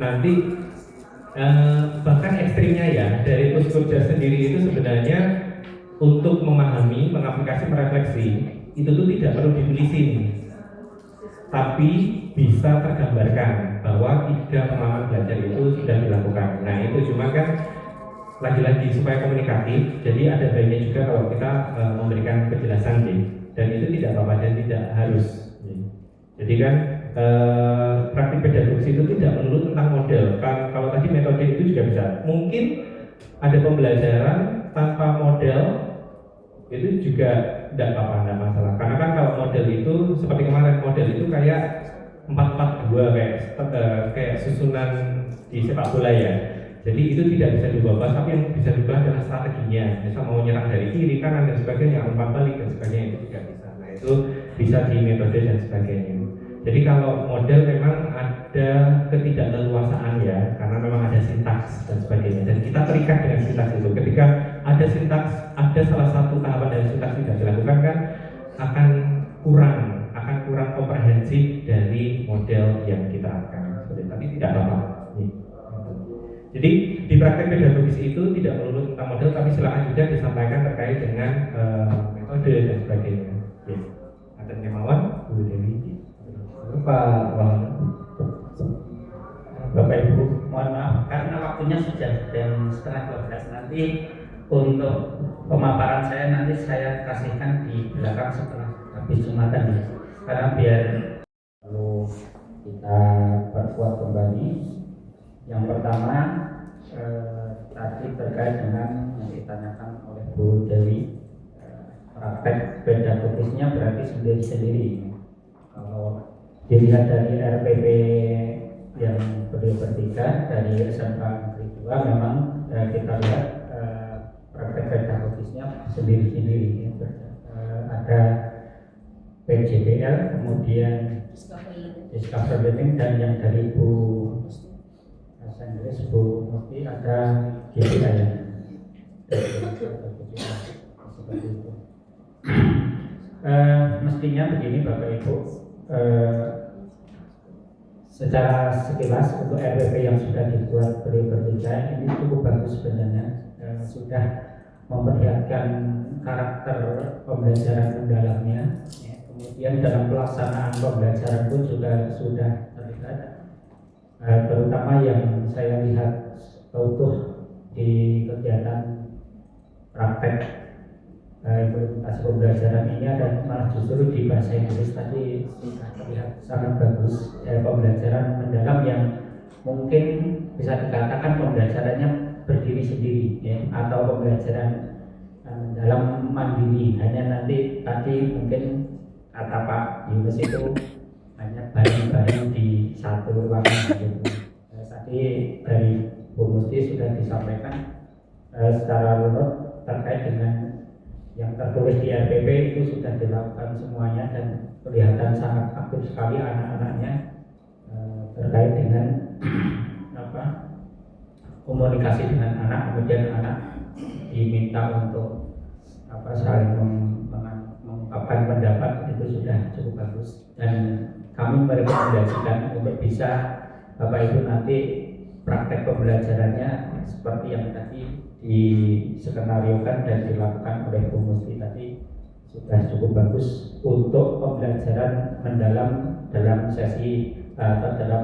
nanti bahkan ekstrimnya ya dari Puskurja sendiri itu sebenarnya untuk memahami, mengaplikasi, merefleksi itu tuh tidak perlu ditulisin, tapi bisa tergambarkan bahwa 3 pengalaman belajar itu sudah dilakukan. Nah itu cuma kan lagi-lagi supaya komunikatif, jadi ada baiknya juga kalau kita memberikan penjelasan dan itu tidak apa-apa dan tidak harus. Jadi kan praktik pedagogis itu tidak melulu tentang model. Kalau tadi metode itu juga bisa. Mungkin ada pembelajaran tanpa model itu juga tidak apa-apa, tidak masalah. Karena kan kalau model itu seperti kemarin model itu kayak 4-4-2 kayak susunan di sepak bola ya. Jadi itu tidak bisa diubah, tapi yang bisa diubah adalah strateginya. Misal mau nyerang dari kiri, kanan dan sebagainya, umpan balik dan sebagainya itu juga bisa. Nah itu bisa di metode dan sebagainya. Jadi kalau model memang ada ketidakleluasaan ya, karena memang ada sintaks dan sebagainya. Dan kita terikat dengan sintaks itu. Ketika ada sintaks, ada salah satu tahapan dari sintaks tidak dilakukan kan akan kurang komprehensif dari model yang kita akan. Tapi tidak apa-apa. Jadi di praktek pedagogis itu tidak melulu tentang model, tapi silakan juga disampaikan terkait dengan metode dan sebagainya. Ada Kemawan, Bu Dewi. Bapak Ibu, mohon maaf karena waktunya sudah jam 11:30. Nanti untuk pemaparan saya kasihkan di belakang setelah habis Jumatan ya. Karena biar perlu kita perkuat kembali. Yang pertama tadi terkait dengan yang ditanyakan oleh Bu Dewi, praktek pedagogisnya berarti sendiri-sendiri. Kalau dilihat dari RPP yang beliau bertiga dari SMK Negeri 2 memang kita lihat praktek pedagogisnya sendiri-sendiri. Ada PJBL, kemudian Discover Learning, dan yang dari Bu Inggris Bu Musti ada GPA ya. Seperti itu. Mestinya begini Bapak Ibu, secara sekilas untuk RPP yang sudah dibuat beliau bertiga ini cukup bagus sebenarnya, sudah memperlihatkan karakter pembelajaran mendalamnya. Kemudian dalam pelaksanaan pembelajaran pun juga sudah terlihat, terutama yang saya lihat utuh di kegiatan praktek implementasi pembelajaran ini ada malah justru di bahasa Inggris tadi sudah terlihat sangat bagus, pembelajaran mendalam yang mungkin bisa dikatakan pembelajarannya berdiri sendiri ya, atau pembelajaran mendalam mandiri. Hanya nanti tadi mungkin kata Pak Yunus itu hanya bareng-bareng di satu ruangan gitu. Tadi dari Bu Musti sudah disampaikan secara runut terkait dengan yang tertulis di RPP itu sudah dilakukan semuanya dan kelihatan sangat aktif sekali anak-anaknya terkait dengan komunikasi dengan anak, kemudian anak diminta untuk saling mengungkapkan pendapat, itu sudah cukup bagus dan kami merekomendasikan untuk bisa Bapak Ibu nanti praktek pembelajarannya seperti yang tadi diskenariokan dan dilakukan oleh Bu Musti tadi sudah cukup bagus untuk pembelajaran mendalam dalam sesi atau dalam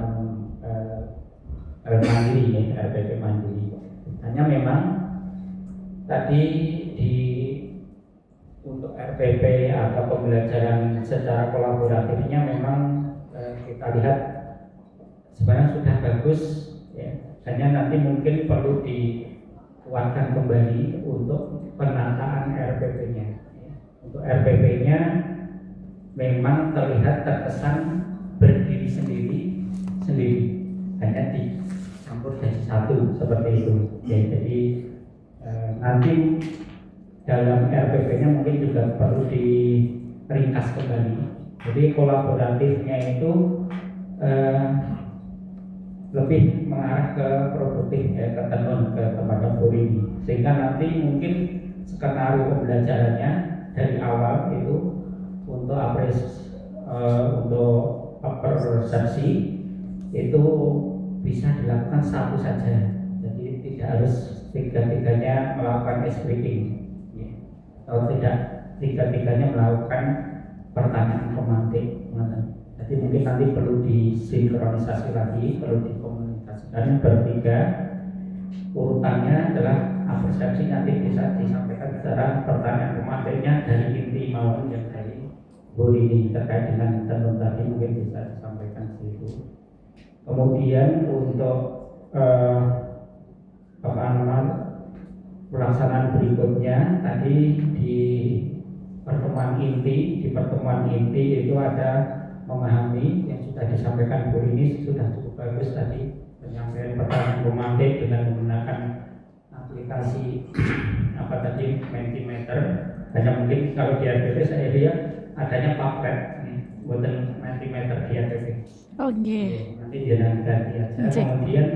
mandiri ya, RPP mandiri. Hanya memang tadi untuk RPP atau pembelajaran secara kolaboratifnya memang kita lihat sebenarnya sudah bagus ya. Hanya nanti mungkin perlu dikuatkan kembali untuk penataan RPP-nya. Untuk RPP-nya memang terlihat terkesan berdiri sendiri, hanya dicampur jadi satu seperti itu. Ya, jadi nanti dalam RPP-nya mungkin juga perlu diringkas kembali. Jadi kolaboratifnya itu lebih mengarah ke produktif ya, ke tenun, ke tempat ini, sehingga nanti mungkin skenario pembelajarannya dari awal itu untuk persepsi itu bisa dilakukan satu saja, jadi tidak harus tiga-tiganya melakukan splitting ya. Atau tidak tiga-tiganya melakukan pertanyaan pemantik. Jadi mungkin nanti perlu disinkronisasi lagi, perlu dikomunikasikan bertiga. Urutannya adalah persepsi nanti bisa disampaikan secara pertanyaan pemantiknya dari inti maupun yang dari ini terkait dengan tenun tadi mungkin bisa disampaikan situ. Kemudian untuk pelaksanaan berikutnya tadi di pertemuan inti itu ada memahami yang sudah disampaikan Bu ini sudah cukup bagus tadi, penyampaian pertanyaan pemantik dengan menggunakan aplikasi Mentimeter. Hanya mungkin kalau di RPP saya lihat adanya Padlet, buatan Mentimeter di RPP. Oke. Nanti dia ganti aja. Kemudian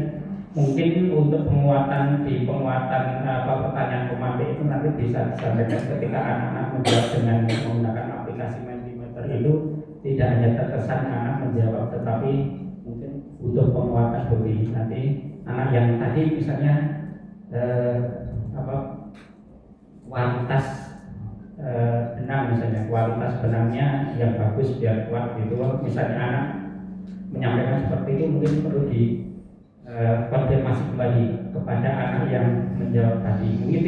mungkin untuk penguatan pertanyaan pemantik itu nanti bisa disampaikan ketika anak-anak menjawab dengan menggunakan aplikasi Mentimeter itu. Tidak hanya terkesan anak menjawab, tetapi mungkin butuh penguatan begini. Nanti anak yang tadi misalnya kualitas benang misalnya, kualitas benangnya yang bagus biar kuat gitu. Misalnya anak menyampaikan seperti itu mungkin perlu konfirmasi kembali kepada anak yang menjawab tadi. Mungkin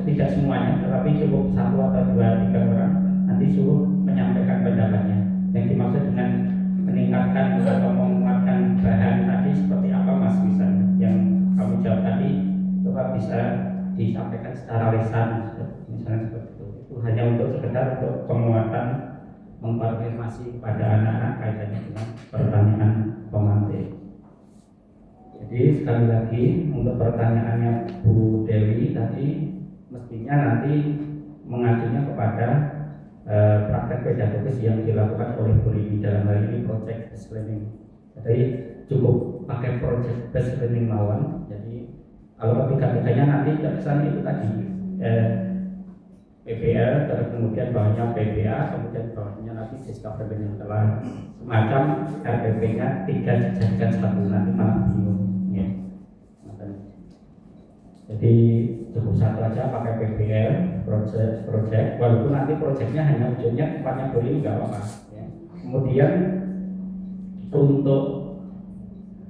tidak semuanya, tetapi cukup 1 atau 2, 3 orang. Nanti suruh menyampaikan pendapatnya. Yang dimaksud dengan meningkatkan atau menguatkan bahan tadi seperti apa Mas misalnya yang kamu jawab tadi, coba bisa disampaikan secara lisan misalnya seperti itu. Itu hanya untuk sekedar untuk penguatan, mengkonfirmasi kepada anak-anak kaitannya dengan pertanyaan pemantik. Jadi sekali lagi untuk pertanyaannya Bu Dewi tadi mestinya nanti mengacunya kepada praktek pedagogis yang dilakukan oleh Bu Rini dalam hal ini project based learning. Jadi cukup pakai project based learning mawon. Jadi kalau ketiga-tiganya nanti terkesan itu tadi PBL, terus kemudian bawahnya PBA, kemudian bawahnya nanti discover learning telah semacam RPP-nya 3 dijadikan 1 nanti malah bingung. Ya. Jadi cukup 1 aja pakai PBL project walaupun nanti projectnya hanya ujungnya tempatnya boleh nggak apa-apa ya. Kemudian untuk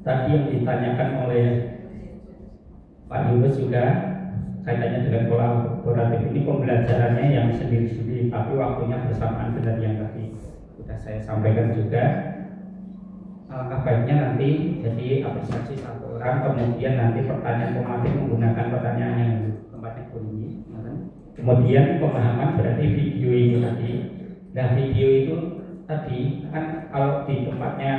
tadi yang ditanyakan oleh Pak Yunus juga kaitannya dengan kolaboratif ini pembelajarannya yang sendiri-sendiri tapi waktunya bersamaan benar yang tadi sudah saya sampaikan juga. Alangkah baiknya nanti jadi apresiasi 1 orang, kemudian nanti pertanyaan pemantik menggunakan pertanyaan yang tempatnya bunyi. Kemudian pemahaman berarti video ini tadi. Nah video itu tadi kan kalau di tempatnya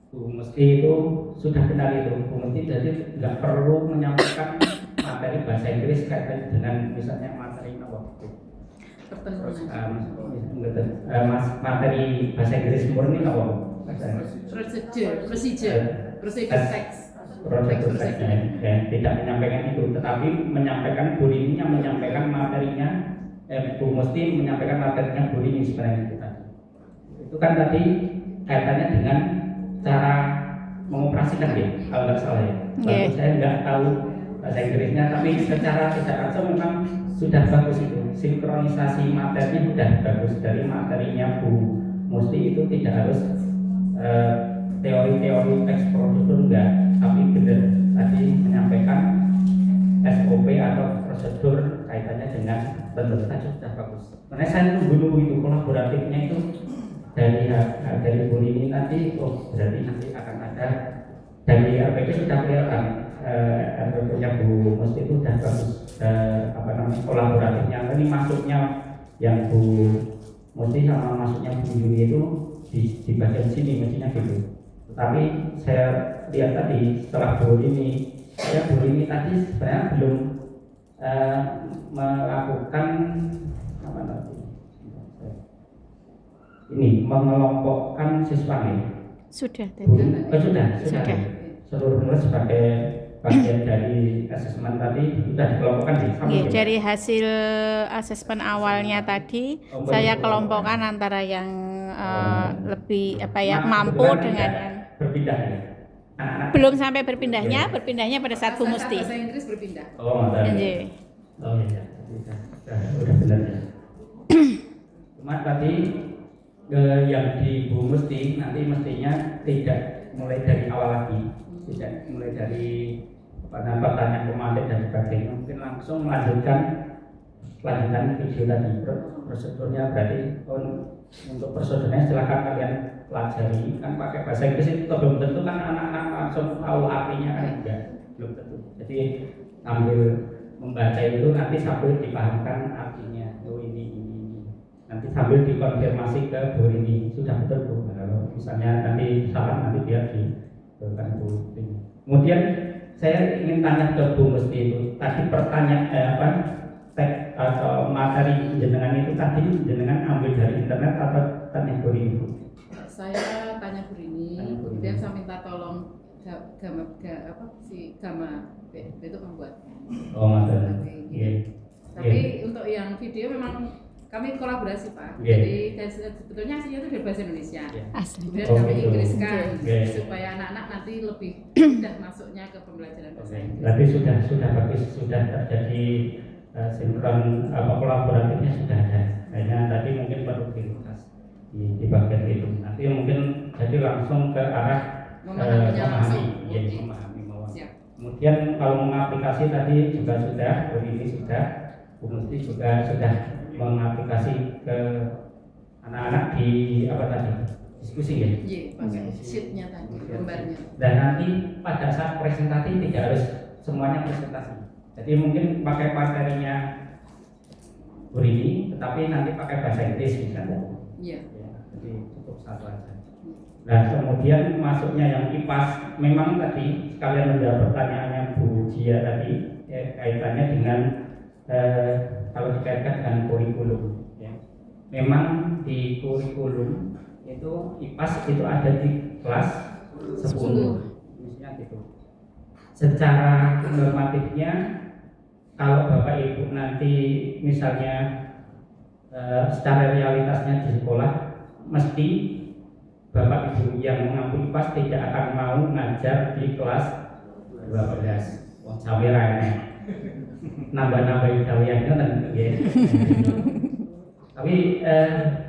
Bu Mesti itu sudah kenal itu. Bu Mesti jadi nggak perlu menyampaikan materi bahasa Inggris kaitan dengan misalnya materi materi bahasa Inggris murni apa? Prosedur teks ya, tidak menyampaikan itu, tetapi menyampaikan Bu Rini menyampaikan materinya, Bu Mesti menyampaikan materinya Bu Rini sebenarnya itu tadi. Itu kan tadi kaitannya dengan cara mengoperasikan ya, kalau nggak salah ya. Saya nggak tahu bahasa Inggrisnya, tapi secara tidak langsung memang sudah bagus itu, sinkronisasi materinya sudah bagus. Dari materinya Bu Musti itu tidak harus teori-teori teks prosedur enggak, tapi benar tadi menyampaikan SOP atau prosedur kaitannya dengan penulisan sudah bagus. Karena saya nunggu itu kolaboratifnya itu dari Bu ini nanti, oh berarti nanti akan ada dari RPP sudah kelihatan, RPP-nya Bu Musti itu sudah bagus, kolaboratifnya. Ini masuknya yang Bu Musti sama masuknya Bu Yuni itu di bagian sini mestinya gitu. Tapi saya lihat tadi setelah Bu ini tadi sebenarnya belum melakukan mengelompokkan siswanya. Sudah Sudah. Seluruh murid sebagai bagian dari asesmen tadi sudah dikelompokkan di sama. Iya, dari hasil asesmen awalnya tadi saya kelompokkan antara yang lebih mampu dengan yang berpindah ya. belum sampai berpindahnya pada saat Bu Musti. Bahasa Inggris berpindah. Oh, mantap. Iya. Oh iya, udah benar ya. Cuma tadi yang di Bu Musti nanti mestinya tidak mulai dari awal lagi, tidak mulai dari pertanyaan pematik dan sebagainya, mungkin langsung melanjutkan video tadi. Prosedurnya berarti untuk prosedurnya silakan kalian pelajari, kan pakai bahasa Inggris itu belum tentu kan anak-anak langsung tahu artinya kan enggak, belum tentu. Jadi sambil membaca itu nanti sambil dipahamkan artinya. Oh ini. Nanti sambil dikonfirmasi ke Bu ini sudah betul Bu. Kalau misalnya nanti salah nanti biar diberikan Bu ini. Kemudian saya ingin tanya ke Bu Musti itu tadi pertanyaan teks atau materi jenengan itu tadi jenengan ambil dari internet atau tanya Bu ini Bu? Saya tanya Bu Rini, kemudian saya minta tolong Gama itu membuat. Oh mantap. Tapi untuk yang video memang kami kolaborasi Pak. Yeah. Jadi sebetulnya hasilnya itu dari bahasa Indonesia. Asli. Kemudian Oh, kami gitu. Inggriskan supaya anak-anak nanti lebih mudah masuknya ke pembelajaran bahasa Inggris. Berarti sudah bagus, sudah terjadi sinkron kolaboratifnya sudah ada. Hanya tadi mungkin perlu dilukas di bagian itu. Nanti mungkin jadi langsung ke arah memahami. Kemudian kalau mengaplikasi tadi juga sudah, ini sudah, Bu Musti juga sudah mengaplikasi ke anak-anak di diskusi ya? Iya, pakai sheet-nya tadi, gambarnya. Dan nanti pada saat presentasi tidak harus semuanya presentasi. Jadi mungkin pakai materinya Bu Rini, tetapi nanti pakai bahasa Inggris misalnya. Iya. Ya, jadi cukup satu aja. Nah kemudian masuknya yang IPAS, memang tadi sekalian menjawab pertanyaannya Bu Jia tadi kaitannya dengan kalau dikaitkan dengan kurikulum ya. Memang di kurikulum itu IPAS itu ada di kelas 10 misalnya gitu. Secara normatifnya kalau Bapak Ibu nanti misalnya secara realitasnya di sekolah mesti Bapak Ibu yang mengambil IPAS tidak akan mau ngajar di kelas 12. Wah, cameranya nambah-nambahin kalian kan ya. Tapi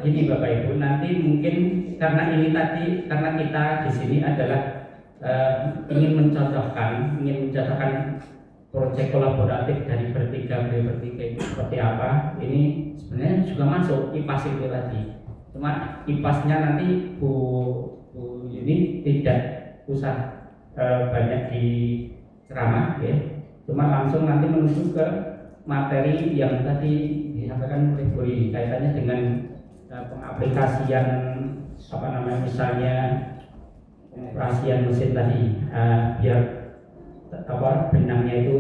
ini Bapak Ibu nanti mungkin karena ini tadi karena kita di sini adalah ingin mencontohkan proyek kolaboratif dari bertiga itu seperti apa. Ini sebenarnya juga masuk IPAS itu tadi. Cuma IPAS-nya nanti Bu ini tidak usah banyak di ceramah ya. Cuma langsung nanti menuju ke materi yang tadi disampaikan oleh Bu ini kaitannya dengan pengaplikasian misalnya pengoperasian mesin tadi biar benangnya itu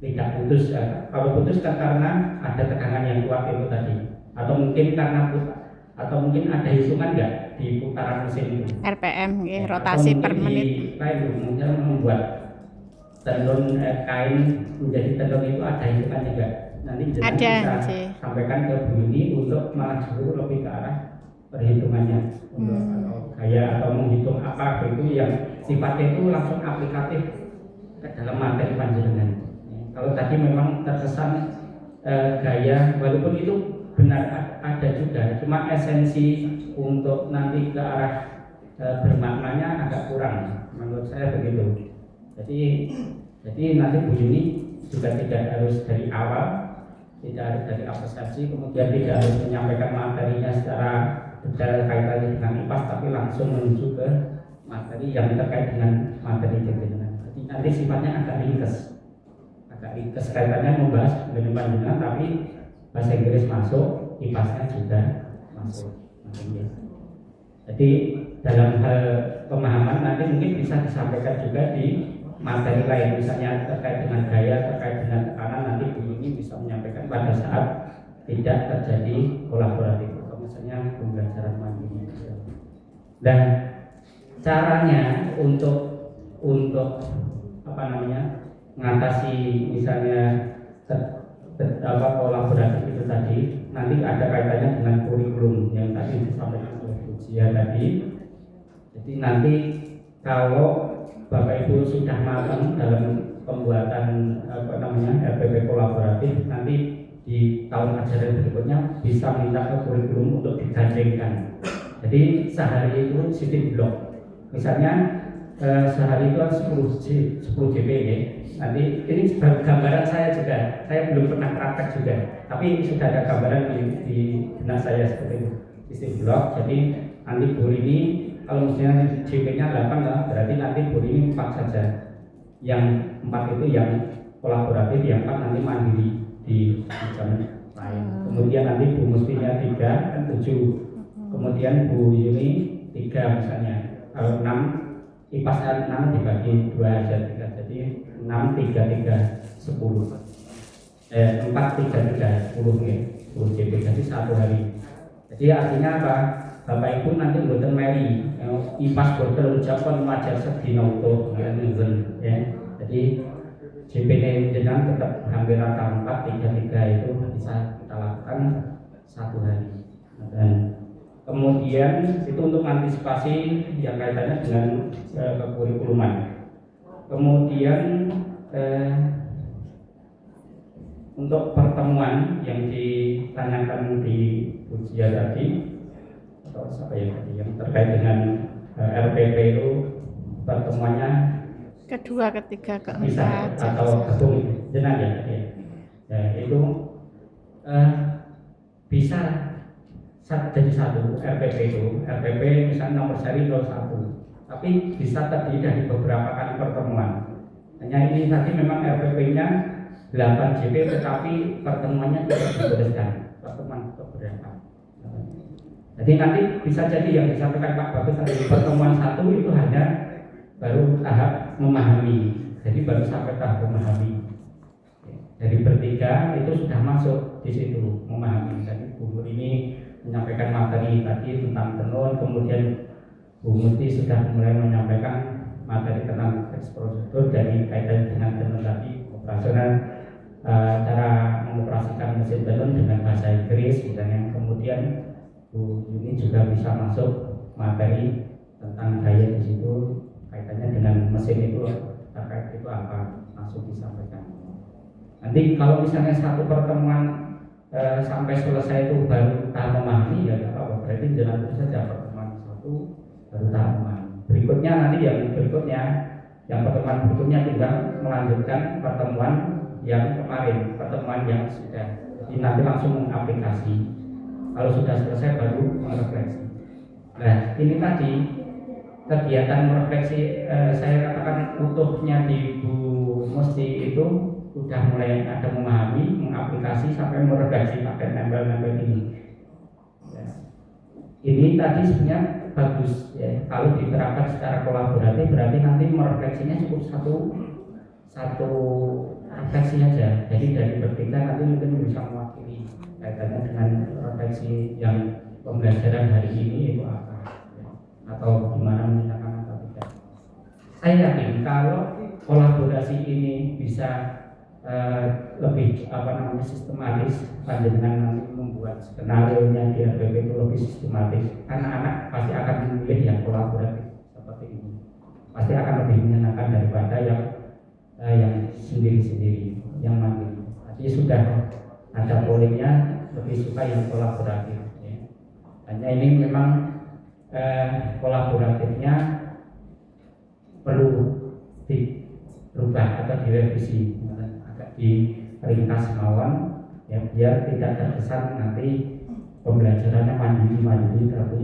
tidak putus. Kalau putus kan karena ada tegangan yang kuat itu tadi, atau mungkin ada hitungan nggak di putaran mesin itu? RPM, rotasi per menit. Mungkin membuat tenun kain menjadi tenun itu ada hitungannya nggak? Nanti bisa sampaikan ke Bu ini untuk maju lebih ke arah perhitungannya untuk atau gaya atau menghitung apa itu yang sifatnya itu langsung aplikatif ke dalam materi panjenengan. Kalau tadi memang terkesan gaya, walaupun itu benar ada juga, cuma esensi untuk nanti ke arah bermaknanya agak kurang, menurut saya begitu. Jadi nanti Bu Yuni juga tidak harus dari awal, tidak harus dari apresiasi, kemudian tidak harus menyampaikan materinya secara detail kaitannya dengan IPAS, tapi langsung menuju ke materi yang terkait dengan materi jenengan. Jadi nanti sifatnya agak ringkes kaitannya membahas mengenai panjenengan, tapi bahasa Inggris masuk, IPAS-nya juga masuk. Jadi dalam hal pemahaman nanti mungkin bisa disampaikan juga di materi lain, misalnya terkait dengan gaya, terkait dengan tekanan, nanti Bu Yuni bisa menyampaikan pada saat tidak terjadi kolaboratif atau misalnya pembelajaran mandiri. Dan caranya untuk mengatasi misalnya kolaboratif itu tadi, nanti ada kaitannya dengan kurikulum yang tadi disampaikan oleh Bu Jia tadi. Jadi nanti kalau Bapak Ibu sudah matang dalam pembuatan RPP kolaboratif, nanti di tahun ajaran berikutnya bisa minta ke kurikulum untuk digandengkan. Jadi sehari itu sitting block, misalnya sehari itu 10 JPG. Nanti ini gambaran saya juga, saya belum pernah praktek juga, tapi sudah ada gambaran di benak saya seperti itu, sitting block. Jadi nanti Bu ini kalau misalnya JP-nya 8 lah, berarti nanti Bu ini 4 saja. Yang 4 itu yang kolaboratif, yang 4 nanti mandiri di jam lain. Kemudian nanti Bu Mustinya 3, kan 7. Kemudian Bu Yuni 3 misalnya. Kalau 6, IPAS 6 dibagi 2 aja 3. Jadi 6, 3, 10. 4, 3, 10 ya. 10 JP, jadi 1 hari. Jadi artinya apa? Bapak Ibu nanti mboten meri IPAS boten ucapan wajar sedina utuh ya. Jadi JPN jenengan tetap hampir rata 4, 3 itu bisa kita lakukan 1 hari. Dan kemudian itu untuk antisipasi yang kaitannya dengan kekurikuluman. Kemudian untuk pertemuan yang ditanyakan di ujian tadi, atau apa ya tadi yang terkait dengan RPP itu pertemuannya kedua, ketiga, bisa keempat atau gabung jenengan ya itu bisa jadi satu RPP itu. RPP misalnya nomor seri 01, tapi bisa terdiri dari beberapa kali pertemuan. Hanya ini tadi memang RPP-nya 8 JP, tetapi pertemuannya tidak dibolehkan, pertemuan beberapa. Jadi nanti bisa jadi yang disampaikan Pak Bagus tadi, pertemuan 1 itu hanya baru tahap memahami, jadi baru sampai tahap memahami. Dari bertiga itu sudah masuk di situ memahami. Jadi Bu Nur ini menyampaikan materi tadi tentang tenun, kemudian Bu Muti sudah mulai menyampaikan materi tentang teks prosedur dari kaitan dengan tenun tadi, operasional, cara mengoperasikan mesin tenun dengan bahasa Inggris misalnya. Kemudian Bu Yuni juga bisa masuk materi tentang gaya di situ, kaitannya dengan mesin itu terkait itu apa, masuk disampaikan. Nanti kalau misalnya satu pertemuan sampai selesai itu baru tahap memahami, ya apa, berarti jalan terus saja pertemuan 1 baru tahap memahami. Berikutnya nanti yang pertemuan berikutnya tinggal melanjutkan pertemuan yang kemarin, pertemuan yang sudah. Jadi nanti langsung mengaplikasi. Kalau sudah selesai baru merefleksi. Nah ini tadi kegiatan merefleksi saya katakan utuhnya di Bu Musti itu sudah mulai ada memahami, mengaplikasi sampai merefleksi pakai nempel-nempel ini. Ya. Ini tadi sebenarnya bagus ya. Kalau diterapkan secara kolaboratif berarti nanti merefleksinya cukup satu refleksi aja. Jadi dari bertiga nanti mungkin bisa mewakili kaitannya dengan refleksi yang pembelajaran hari ini itu apa ya. Atau gimana menyatakan atau tidak. Saya yakin kalau kolaborasi ini bisa lebih sistematis, panjenengan nanti membuat skenario-nya di RPP itu lebih sistematis, anak-anak pasti akan memilih yang kolaboratif seperti ini, pasti akan lebih menyenangkan daripada yang sendiri-sendiri, yang mandiri. Jadi sudah ada polemiknya lebih suka yang kolaboratif. Ya. Hanya ini memang kolaboratifnya perlu dirubah atau direvisi, agak diringkas mawon, ya, biar tidak terkesan nanti pembelajarannya mandiri tapi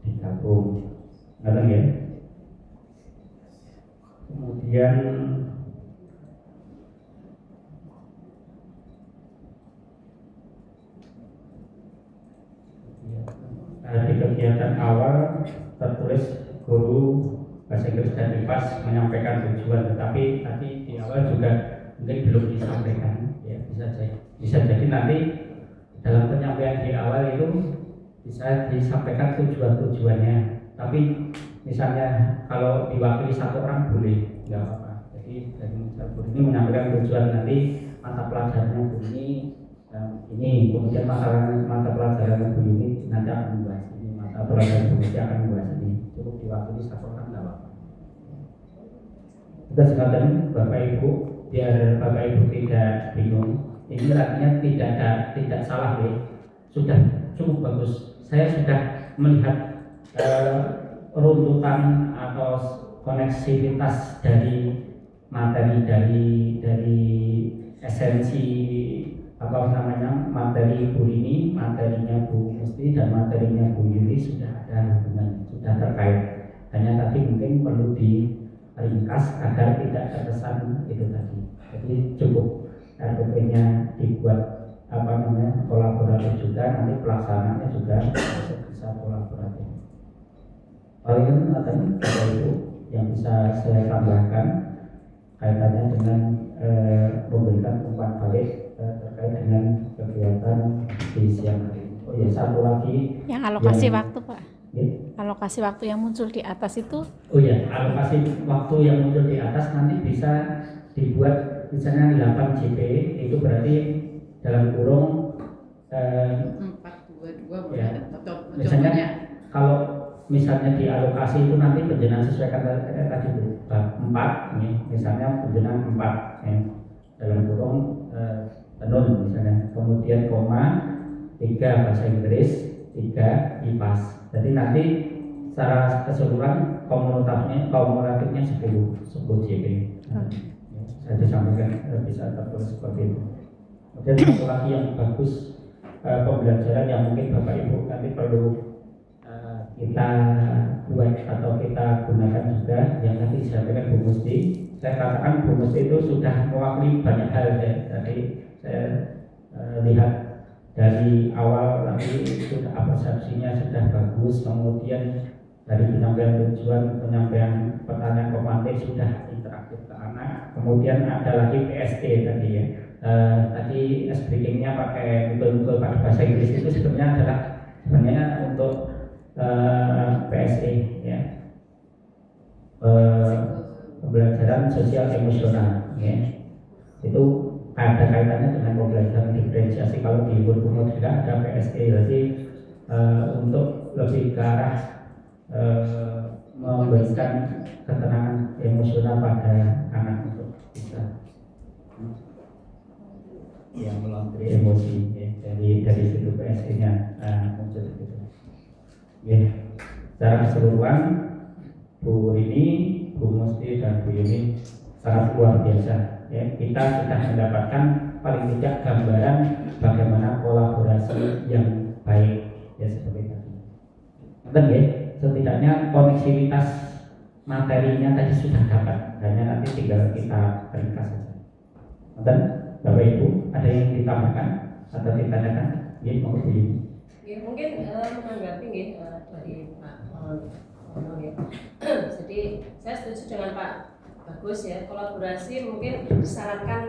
digabung. Ngerti ya? Kemudian di kegiatan awal tertulis guru bahasa Inggris dan IPAS menyampaikan tujuan, tetapi tadi di awal juga mungkin belum disampaikan, ya, bisa jadi nanti dalam penyampaian di awal itu bisa disampaikan tujuannya, tapi misalnya kalau diwakili satu orang boleh, nggak apa-apa. Jadi dari guru ini menyampaikan tujuan, nanti mata pelajarannya guru ini, kemudian mata pelajaran guru ini nanti akan membahas ini, mata pelajaran guru ini akan membahas ini, cukup diwakili satu orang nggak apa-apa. Kita sekalian Bapak Ibu, biar Bapak Ibu tidak bingung, ini artinya tidak salah ya, sudah cukup bagus. Saya sudah melihat runtutan atau koneksivitas dari materi dari esensi materi Bu Rini, materinya Bu Musti dan materinya Bu Yuli sudah ada hubungan, sudah terkait. Hanya tadi mungkin perlu diringkas agar tidak terkesan itu tadi. Jadi cukup RPP-nya dibuat kolaboratif juga, nanti pelaksanaannya juga bisa kolaboratif. Paling penting Bapak Ibu yang bisa saya tambahkan kaitannya dengan memberikan umpan balik terkait dengan kegiatan di siang hari. Oh ya, satu lagi yang alokasi waktu Pak. Ya. Alokasi waktu yang muncul di atas itu. Oh ya, alokasi waktu yang muncul di atas nanti bisa dibuat misalnya 8 JP, itu berarti dalam kurung 422 ya, contohnya. misalnya kalau misalnya dialokasi itu nanti penjenengan sesuaikan tadi Bu, bab 4 nih, misalnya penjenengan 4 ya, dalam kurung tenun misalnya, kemudian koma 3 bahasa Inggris, 3 IPAS. Jadi nanti secara keseluruhan kumulatifnya 10 JP. Saya disampaikan bisa tertulis seperti itu. Kemudian satu lagi yang bagus, pembelajaran yang mungkin Bapak Ibu nanti perlu kita buat atau kita gunakan juga, yang nanti disampaikan Bu Musti. Saya katakan Bu Musti itu sudah mewakili banyak hal ya. Jadi saya lihat dari awal tadi sudah persepsinya sudah bagus, kemudian dari penyampaian tujuan, penyampaian pertanyaan komandir sudah interaktif ke anak, kemudian ada lagi PSE tadi ya. Tadi speakingnya pakai betul-betul pakai bahasa Inggris, itu sebenarnya untuk PSE ya, pembelajaran sosial emosional ya, itu ada kaitannya dengan pembelajaran diferensiasi. Kalau di kurikulum juga ada PSE, jadi untuk lebih ke arah memberikan ketenangan emosional pada anak untuk bisa yang melampaui emosi ya, dari situ PSE-nya muncul gitu. Ya, secara keseluruhan Bu Rini, Bu Musti dan Bu Yuni sangat luar biasa. Ya, kita sudah mendapatkan paling tidak gambaran bagaimana kolaborasi yang baik ya, seperti tadi. Nanti ya, setidaknya koneksivitas materinya tadi sudah dapat, hanya nanti tinggal kita ringkas saja. Dan Bapak Ibu ada yang ditambahkan atau ditanyakan? Ya, mau Bu Yuni. Ya, mungkin menanggapi dari Pak Ono ya. Jadi saya setuju dengan Pak Bagus ya, kolaborasi mungkin disarankan